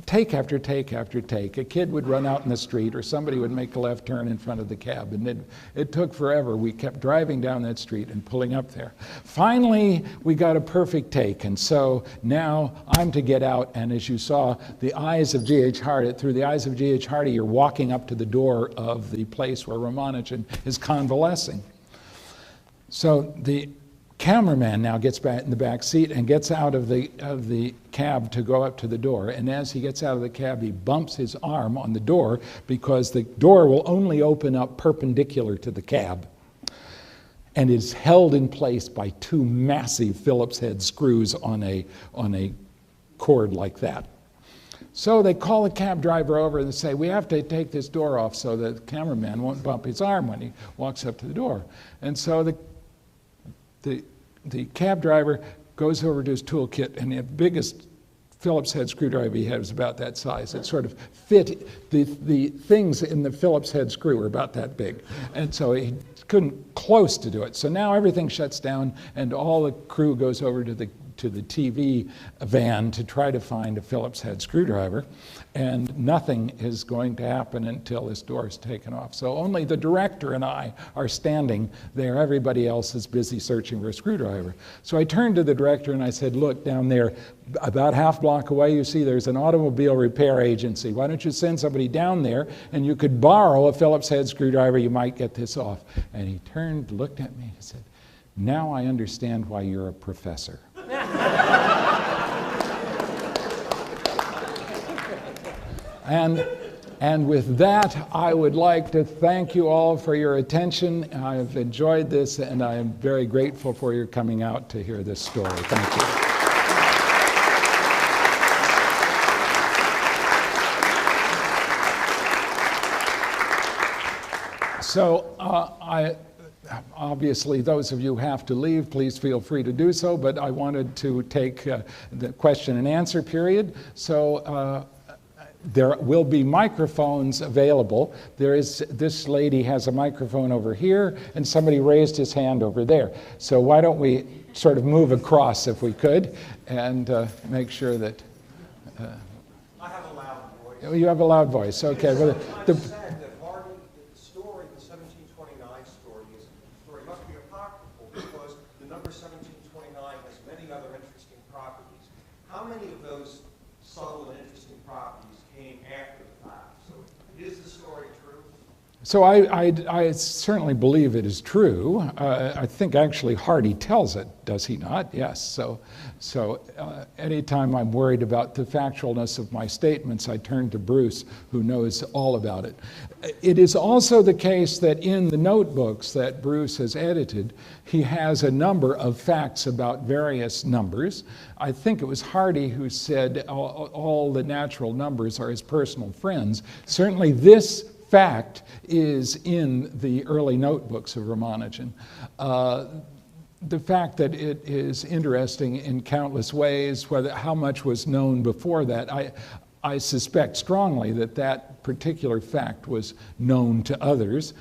take after take after take. A kid would run out in the street, or somebody would make a left turn in front of the cab, and it took forever. We kept driving down that street and pulling up there. Finally, we got a perfect take, and so now I'm to get out, and as you saw, the eyes of G.H. Hardy, through the eyes of G.H. Hardy, you're walking up to the door of the place where Ramanujan is convalescing. So the cameraman now gets back in the back seat and gets out of the cab to go up to the door. And as he gets out of the cab, he bumps his arm on the door because the door will only open up perpendicular to the cab and is held in place by two massive Phillips head screws on a cord like that. So they call the cab driver over and they say, we have to take this door off so the cameraman won't bump his arm when he walks up to the door. And so the cab driver goes over to his toolkit, and the biggest Phillips head screwdriver he had was about that size. It sort of fit, the things in the Phillips head screw were about that big. And so he couldn't close to do it. So now everything shuts down, and all the crew goes over to the TV van to try to find a Phillips head screwdriver, and nothing is going to happen until this door is taken off. So only the director and I are standing there. Everybody else is busy searching for a screwdriver. So I turned to the director and I said, look, down there, about half block away, you see there's an automobile repair agency. Why don't you send somebody down there and you could borrow a Phillips head screwdriver, you might get this off. And he turned, looked at me, and said, now I understand why you're a professor. And with that, I would like to thank you all for your attention. I've enjoyed this, and I am very grateful for your coming out to hear this story. Thank you. So obviously, those of you who have to leave, please feel free to do so, but I wanted to take the question and answer period. So there will be microphones available. This lady has a microphone over here, and somebody raised his hand over there. So why don't we sort of move across, if we could, and make sure that... I have a loud voice. You have a loud voice, okay. Well, the story, the 1729 story, must be apocryphal because the number 1729 has many other interesting properties. How many of those subtle and interesting properties came after the fact? So is the story true? So I certainly believe it is true. I think actually Hardy tells it, does he not? Yes. So anytime I'm worried about the factualness of my statements, I turn to Bruce, who knows all about it. It is also the case that in the notebooks that Bruce has edited, he has a number of facts about various numbers. I think it was Hardy who said all the natural numbers are his personal friends. Certainly this fact is in the early notebooks of Ramanujan. The fact that it is interesting in countless ways, how much was known before that, I suspect strongly that that particular fact was known to others.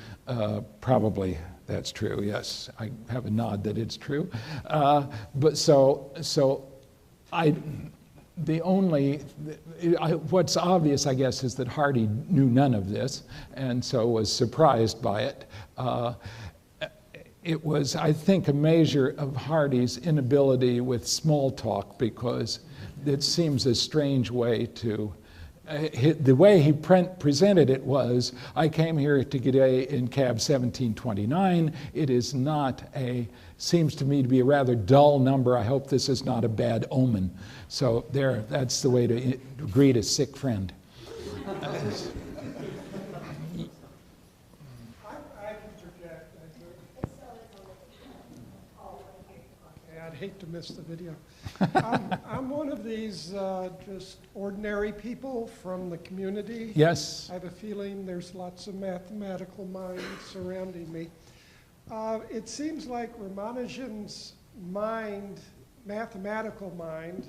Probably that's true, yes. I have a nod that it's true. What's obvious, I guess, is that Hardy knew none of this and so was surprised by it. It was, I think, a measure of Hardy's inability with small talk, because it seems a strange way to... the way he presented it was, I came here today in cab 1729. It is not seems to me to be a rather dull number. I hope this is not a bad omen. So that's the way to greet a sick friend. I'd hate to miss the video. I'm one of these just ordinary people from the community. Yes. I have a feeling there's lots of mathematical minds surrounding me. It seems like Ramanujan's mind, mathematical mind,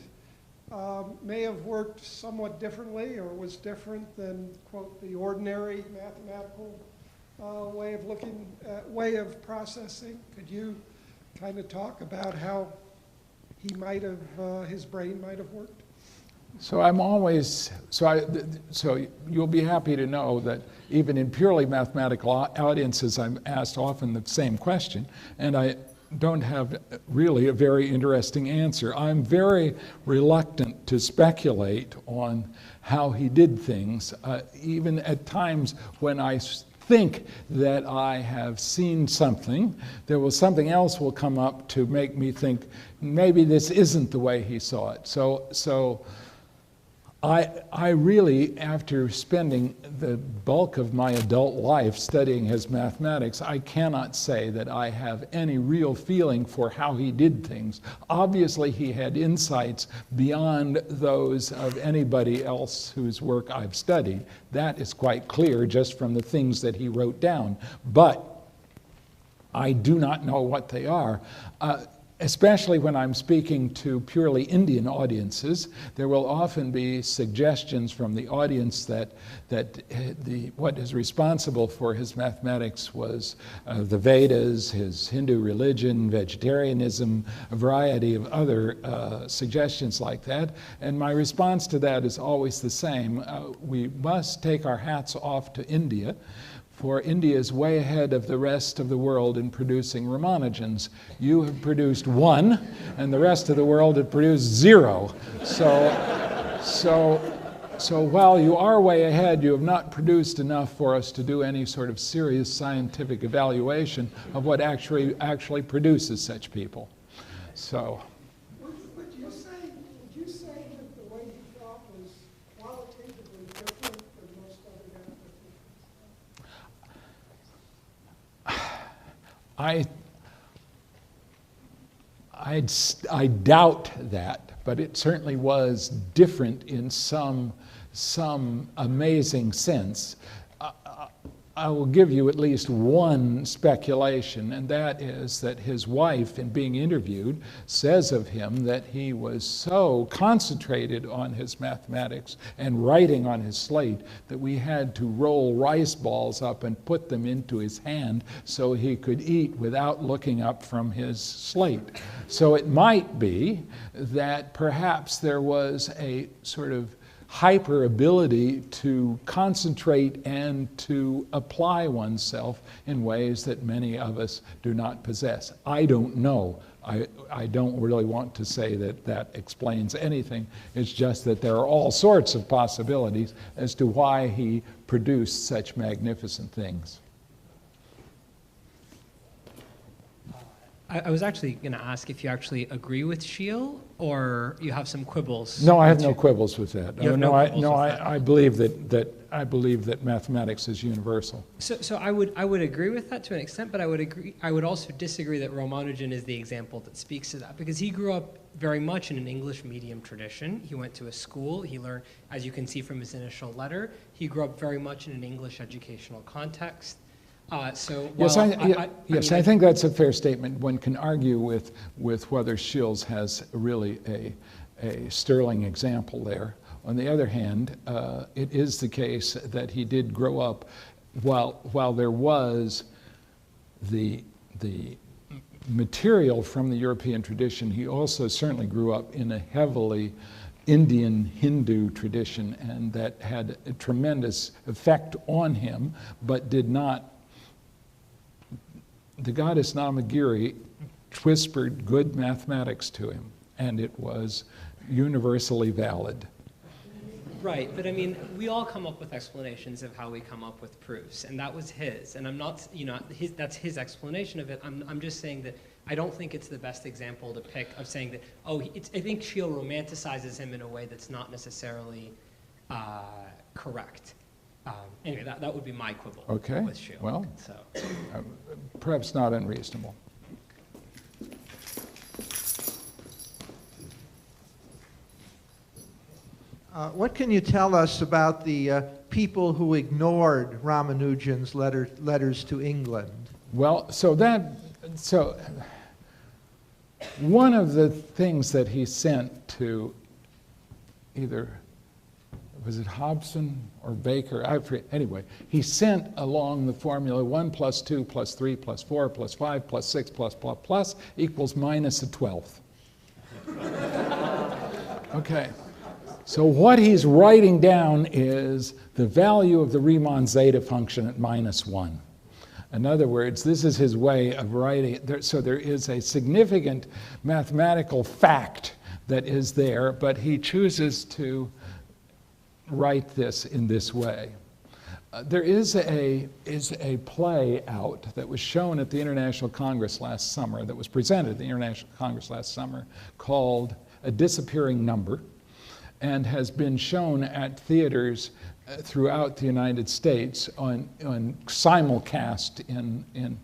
may have worked somewhat differently or was different than, quote, the ordinary mathematical way of processing. Could you kind of talk about how he might have, his brain might have worked? So so you'll be happy to know that even in purely mathematical audiences, I'm asked often the same question, and I don't have really a very interesting answer. I'm very reluctant to speculate on how he did things, even at times when I think that I have seen something, something else will come up to make me think maybe this isn't the way he saw it. So I really, after spending the bulk of my adult life studying his mathematics, I cannot say that I have any real feeling for how he did things. Obviously, he had insights beyond those of anybody else whose work I've studied. That is quite clear just from the things that he wrote down. But I do not know what they are. Especially when I'm speaking to purely Indian audiences, there will often be suggestions from the audience that what is responsible for his mathematics was the Vedas, his Hindu religion, vegetarianism, a variety of other suggestions like that. And my response to that is always the same. We must take our hats off to India, for India is way ahead of the rest of the world in producing Ramanujans. You have produced one, and the rest of the world have produced zero. So while you are way ahead, you have not produced enough for us to do any sort of serious scientific evaluation of what actually produces such people. So. Would you say that the way he thought was qualitatively different than most other mathematicians? I doubt that, but it certainly was different in some amazing sense. I will give you at least one speculation, and that is that his wife, in being interviewed, says of him that he was so concentrated on his mathematics and writing on his slate that we had to roll rice balls up and put them into his hand so he could eat without looking up from his slate. So it might be that perhaps there was a sort of hyper ability to concentrate and to apply oneself in ways that many of us do not possess. I don't know. I don't really want to say that that explains anything. It's just that there are all sorts of possibilities as to why he produced such magnificent things. I was actually going to ask if you actually agree with Scheele, or you have some quibbles. No, I have no quibbles with that. I believe that mathematics is universal. So I would agree with that to an extent, but I would also disagree that Ramanujan is the example that speaks to that, because he grew up very much in an English medium tradition. He went to a school. He learned, as you can see from his initial letter, he grew up very much in an English educational context. I think that's a fair statement. One can argue with whether Scheele's has really a sterling example there. On the other hand, it is the case that he did grow up while there was the material from the European tradition. He also certainly grew up in a heavily Indian Hindu tradition, and that had a tremendous effect on him, but did not. The goddess Namagiri whispered good mathematics to him, and it was universally valid. Right, but I mean, we all come up with explanations of how we come up with proofs, and that was his. And I'm not, that's his explanation of it. I'm just saying that I don't think it's the best example to pick of saying that, I think Scheele romanticizes him in a way that's not necessarily correct. Anyway, that would be my quibble with Scheele. Well, perhaps not unreasonable. What can you tell us about the people who ignored Ramanujan's letters to England? Well, so one of the things that he sent to either, was it Hobson or Baker? I forget. Anyway, he sent along the formula 1 plus 2 plus 3 plus 4 plus 5 plus 6 plus plus plus equals minus a 12th. Okay, so what he's writing down is the value of the Riemann zeta function at minus 1. In other words, this is his way of writing it. So there is a significant mathematical fact that is there, but he chooses to write this in this way. There is a play out that was shown at the International Congress last summer, that was presented at the International Congress last summer, called A Disappearing Number, and has been shown at theaters throughout the United States on simulcast in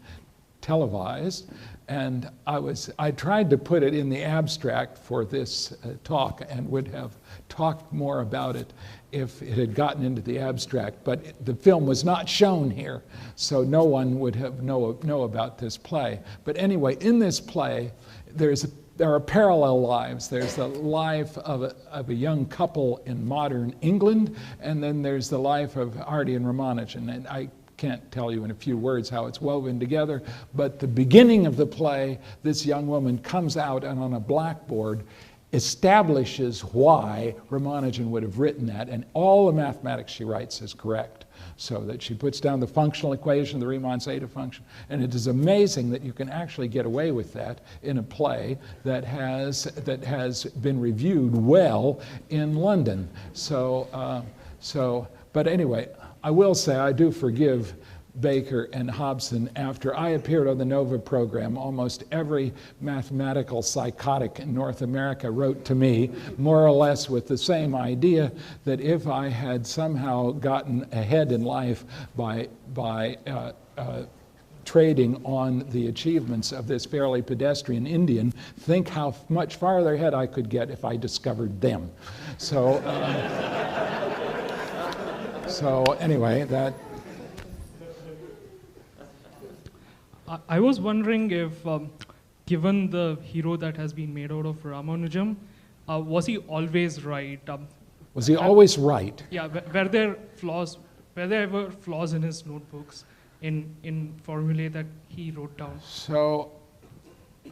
televised. And I tried to put it in the abstract for this talk and would have talked more about it if it had gotten into the abstract, but the film was not shown here, so no one would have know about this play. But anyway, in this play, there are parallel lives. There's the life of a young couple in modern England, and then there's the life of Hardy and Ramanujan. And I can't tell you in a few words how it's woven together, but the beginning of the play, this young woman comes out and on a blackboard establishes why Ramanujan would have written that, and all the mathematics she writes is correct. So that she puts down the functional equation, the Riemann zeta function, and it is amazing that you can actually get away with that in a play that has been reviewed well in London. But anyway, I will say I do forgive Baker and Hobson. After I appeared on the NOVA program, almost every mathematical psychotic in North America wrote to me, more or less with the same idea, that if I had somehow gotten ahead in life by trading on the achievements of this fairly pedestrian Indian, think how much farther ahead I could get if I discovered them. So, so anyway, that. I was wondering if, given the hero that has been made out of Ramanujan, was he always right? Was he always right? Yeah, were there ever flaws in his notebooks, in formulae that he wrote down? So,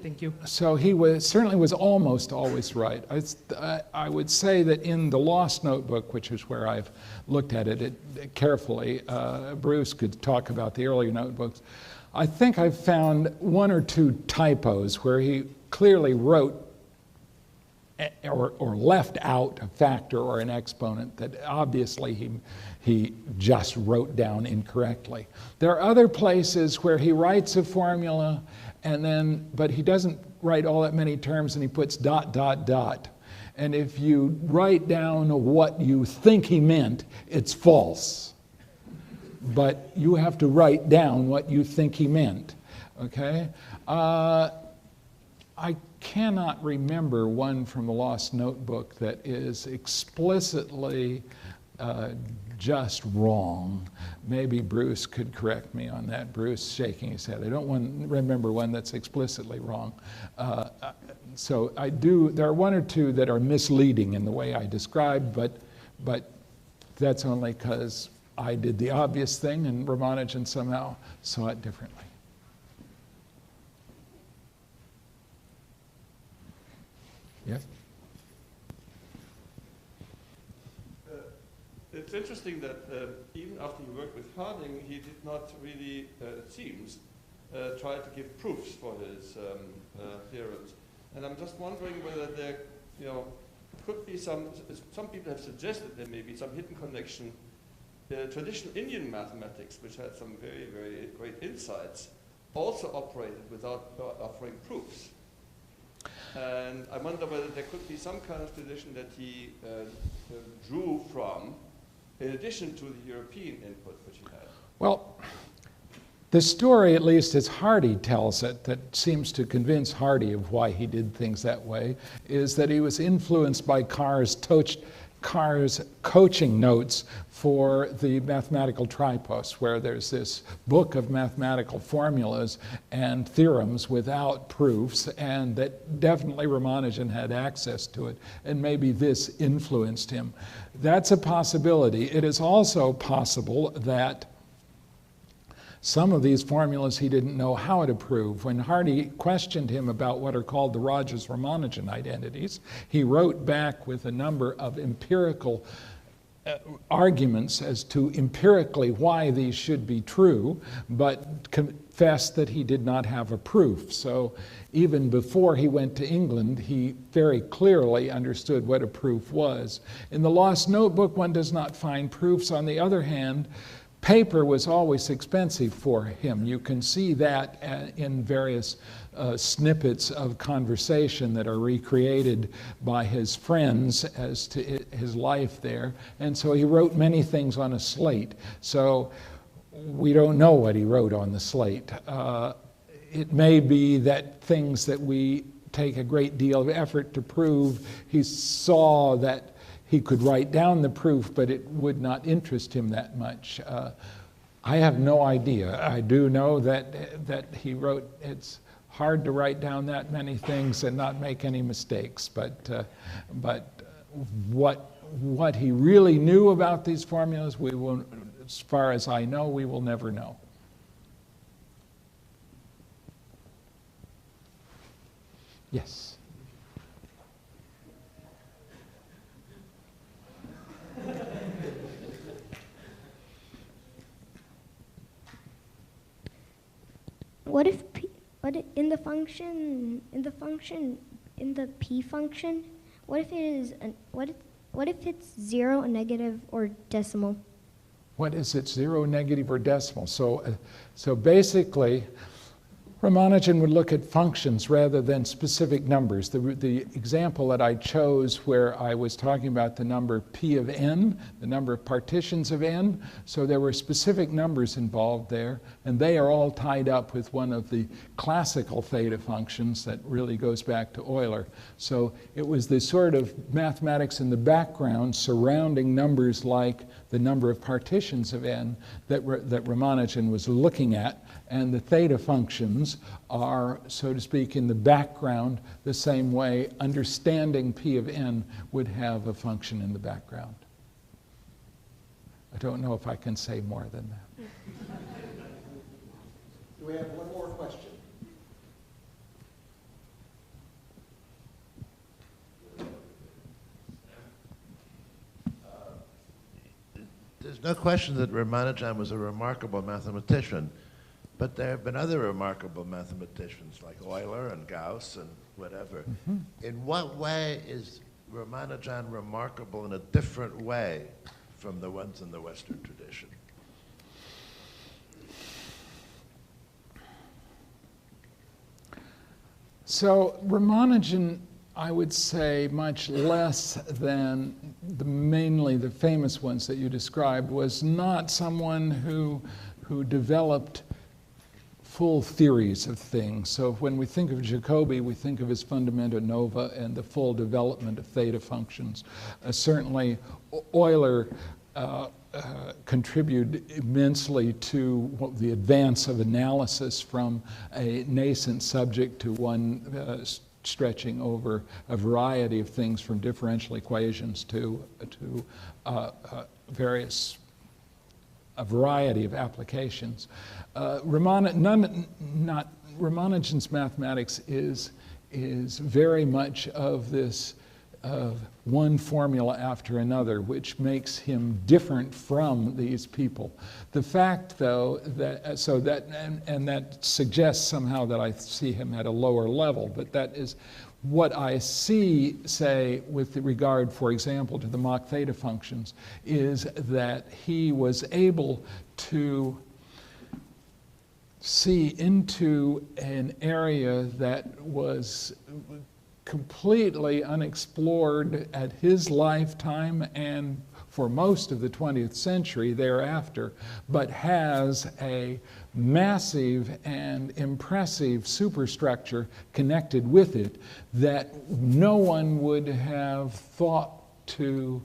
thank you. So he certainly was almost always right. I would say that in the Lost Notebook, which is where I've looked at it carefully, Bruce could talk about the earlier notebooks. I think I've found 1 or 2 typos where he clearly wrote or left out a factor or an exponent that obviously he just wrote down incorrectly. There are other places where he writes a formula but he doesn't write all that many terms and he puts ... And if you write down what you think he meant, it's false. But you have to write down what you think he meant, okay? I cannot remember one from the Lost Notebook that is explicitly just wrong. Maybe Bruce could correct me on that. Bruce shaking his head. I don't remember one that's explicitly wrong. So there are 1 or 2 that are misleading in the way I described, but that's only because I did the obvious thing and Ramanujan somehow saw it differently. Yes? It's interesting that even after he worked with Harding, he did not really, it seems, try to give proofs for his theorems. And I'm just wondering whether there, could be some people have suggested there may be some hidden connection. Traditional Indian mathematics, which had some very, very great insights, also operated without offering proofs. And I wonder whether there could be some kind of tradition that he drew from, in addition to the European input which he had. Well, the story, at least as Hardy tells it, that seems to convince Hardy of why he did things that way, is that he was influenced by Carr's Carr's coaching notes for the mathematical tripos, where there's this book of mathematical formulas and theorems without proofs, and that definitely Ramanujan had access to it, and maybe this influenced him. That's a possibility. It is also possible that some of these formulas he didn't know how to prove. When Hardy questioned him about what are called the Rogers-Ramanujan identities, he wrote back with a number of empirical arguments as to empirically why these should be true, but confessed that he did not have a proof. So even before he went to England, he very clearly understood what a proof was. In the Lost Notebook, one does not find proofs. On the other hand, paper was always expensive for him. You can see that in various snippets of conversation that are recreated by his friends as to his life there. And so he wrote many things on a slate. So we don't know what he wrote on the slate. It may be that things that we take a great deal of effort to prove, he saw that he could write down the proof, but it would not interest him that much. I have no idea. I do know that he wrote, it's hard to write down that many things and not make any mistakes, but what he really knew about these formulas, we will, as far as I know, we will never know. Yes. What if in the p function, what if it is what if it's 0, a negative, or decimal? What is it, 0, negative, or decimal? So basically, Ramanujan would look at functions rather than specific numbers. The example that I chose where I was talking about the number p of n, the number of partitions of n, so there were specific numbers involved there, and they are all tied up with one of the classical theta functions that really goes back to Euler. So it was the sort of mathematics in the background surrounding numbers like the number of partitions of n that Ramanujan was looking at, and the theta functions are, so to speak, in the background the same way understanding p of n would have a function in the background. I don't know if I can say more than that. Do we have one more question? There's no question that Ramanujan was a remarkable mathematician, but there have been other remarkable mathematicians like Euler and Gauss and whatever. Mm-hmm. In what way is Ramanujan remarkable in a different way from the ones in the Western tradition? So Ramanujan, I would say, much less than mainly the famous ones that you described, was not someone who developed full theories of things. So when we think of Jacobi, we think of his Fundamenta Nova and the full development of theta functions. Certainly Euler contributed immensely to the advance of analysis from a nascent subject to one stretching over a variety of things from differential equations to a variety of applications. Ramanujan's mathematics is very much of this one formula after another, which makes him different from these people. The fact, though, that that suggests somehow that I see him at a lower level, but that is what I see, say, with regard, for example, to the Mach theta functions, is that he was able to see into an area that was completely unexplored at his lifetime and for most of the 20th century thereafter, but has a massive and impressive superstructure connected with it that no one would have thought to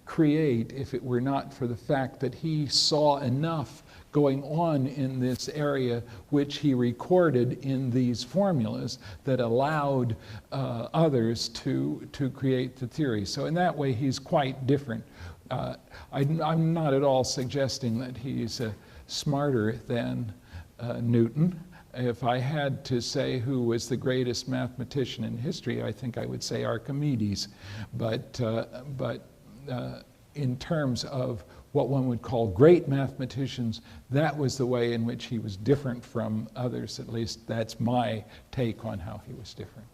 create if it were not for the fact that he saw enough going on in this area which he recorded in these formulas that allowed others to create the theory. So in that way he's quite different. I'm not at all suggesting that he's smarter than Newton. If I had to say who was the greatest mathematician in history, I think I would say Archimedes. But in terms of what one would call great mathematicians, that was the way in which he was different from others. At least that's my take on how he was different.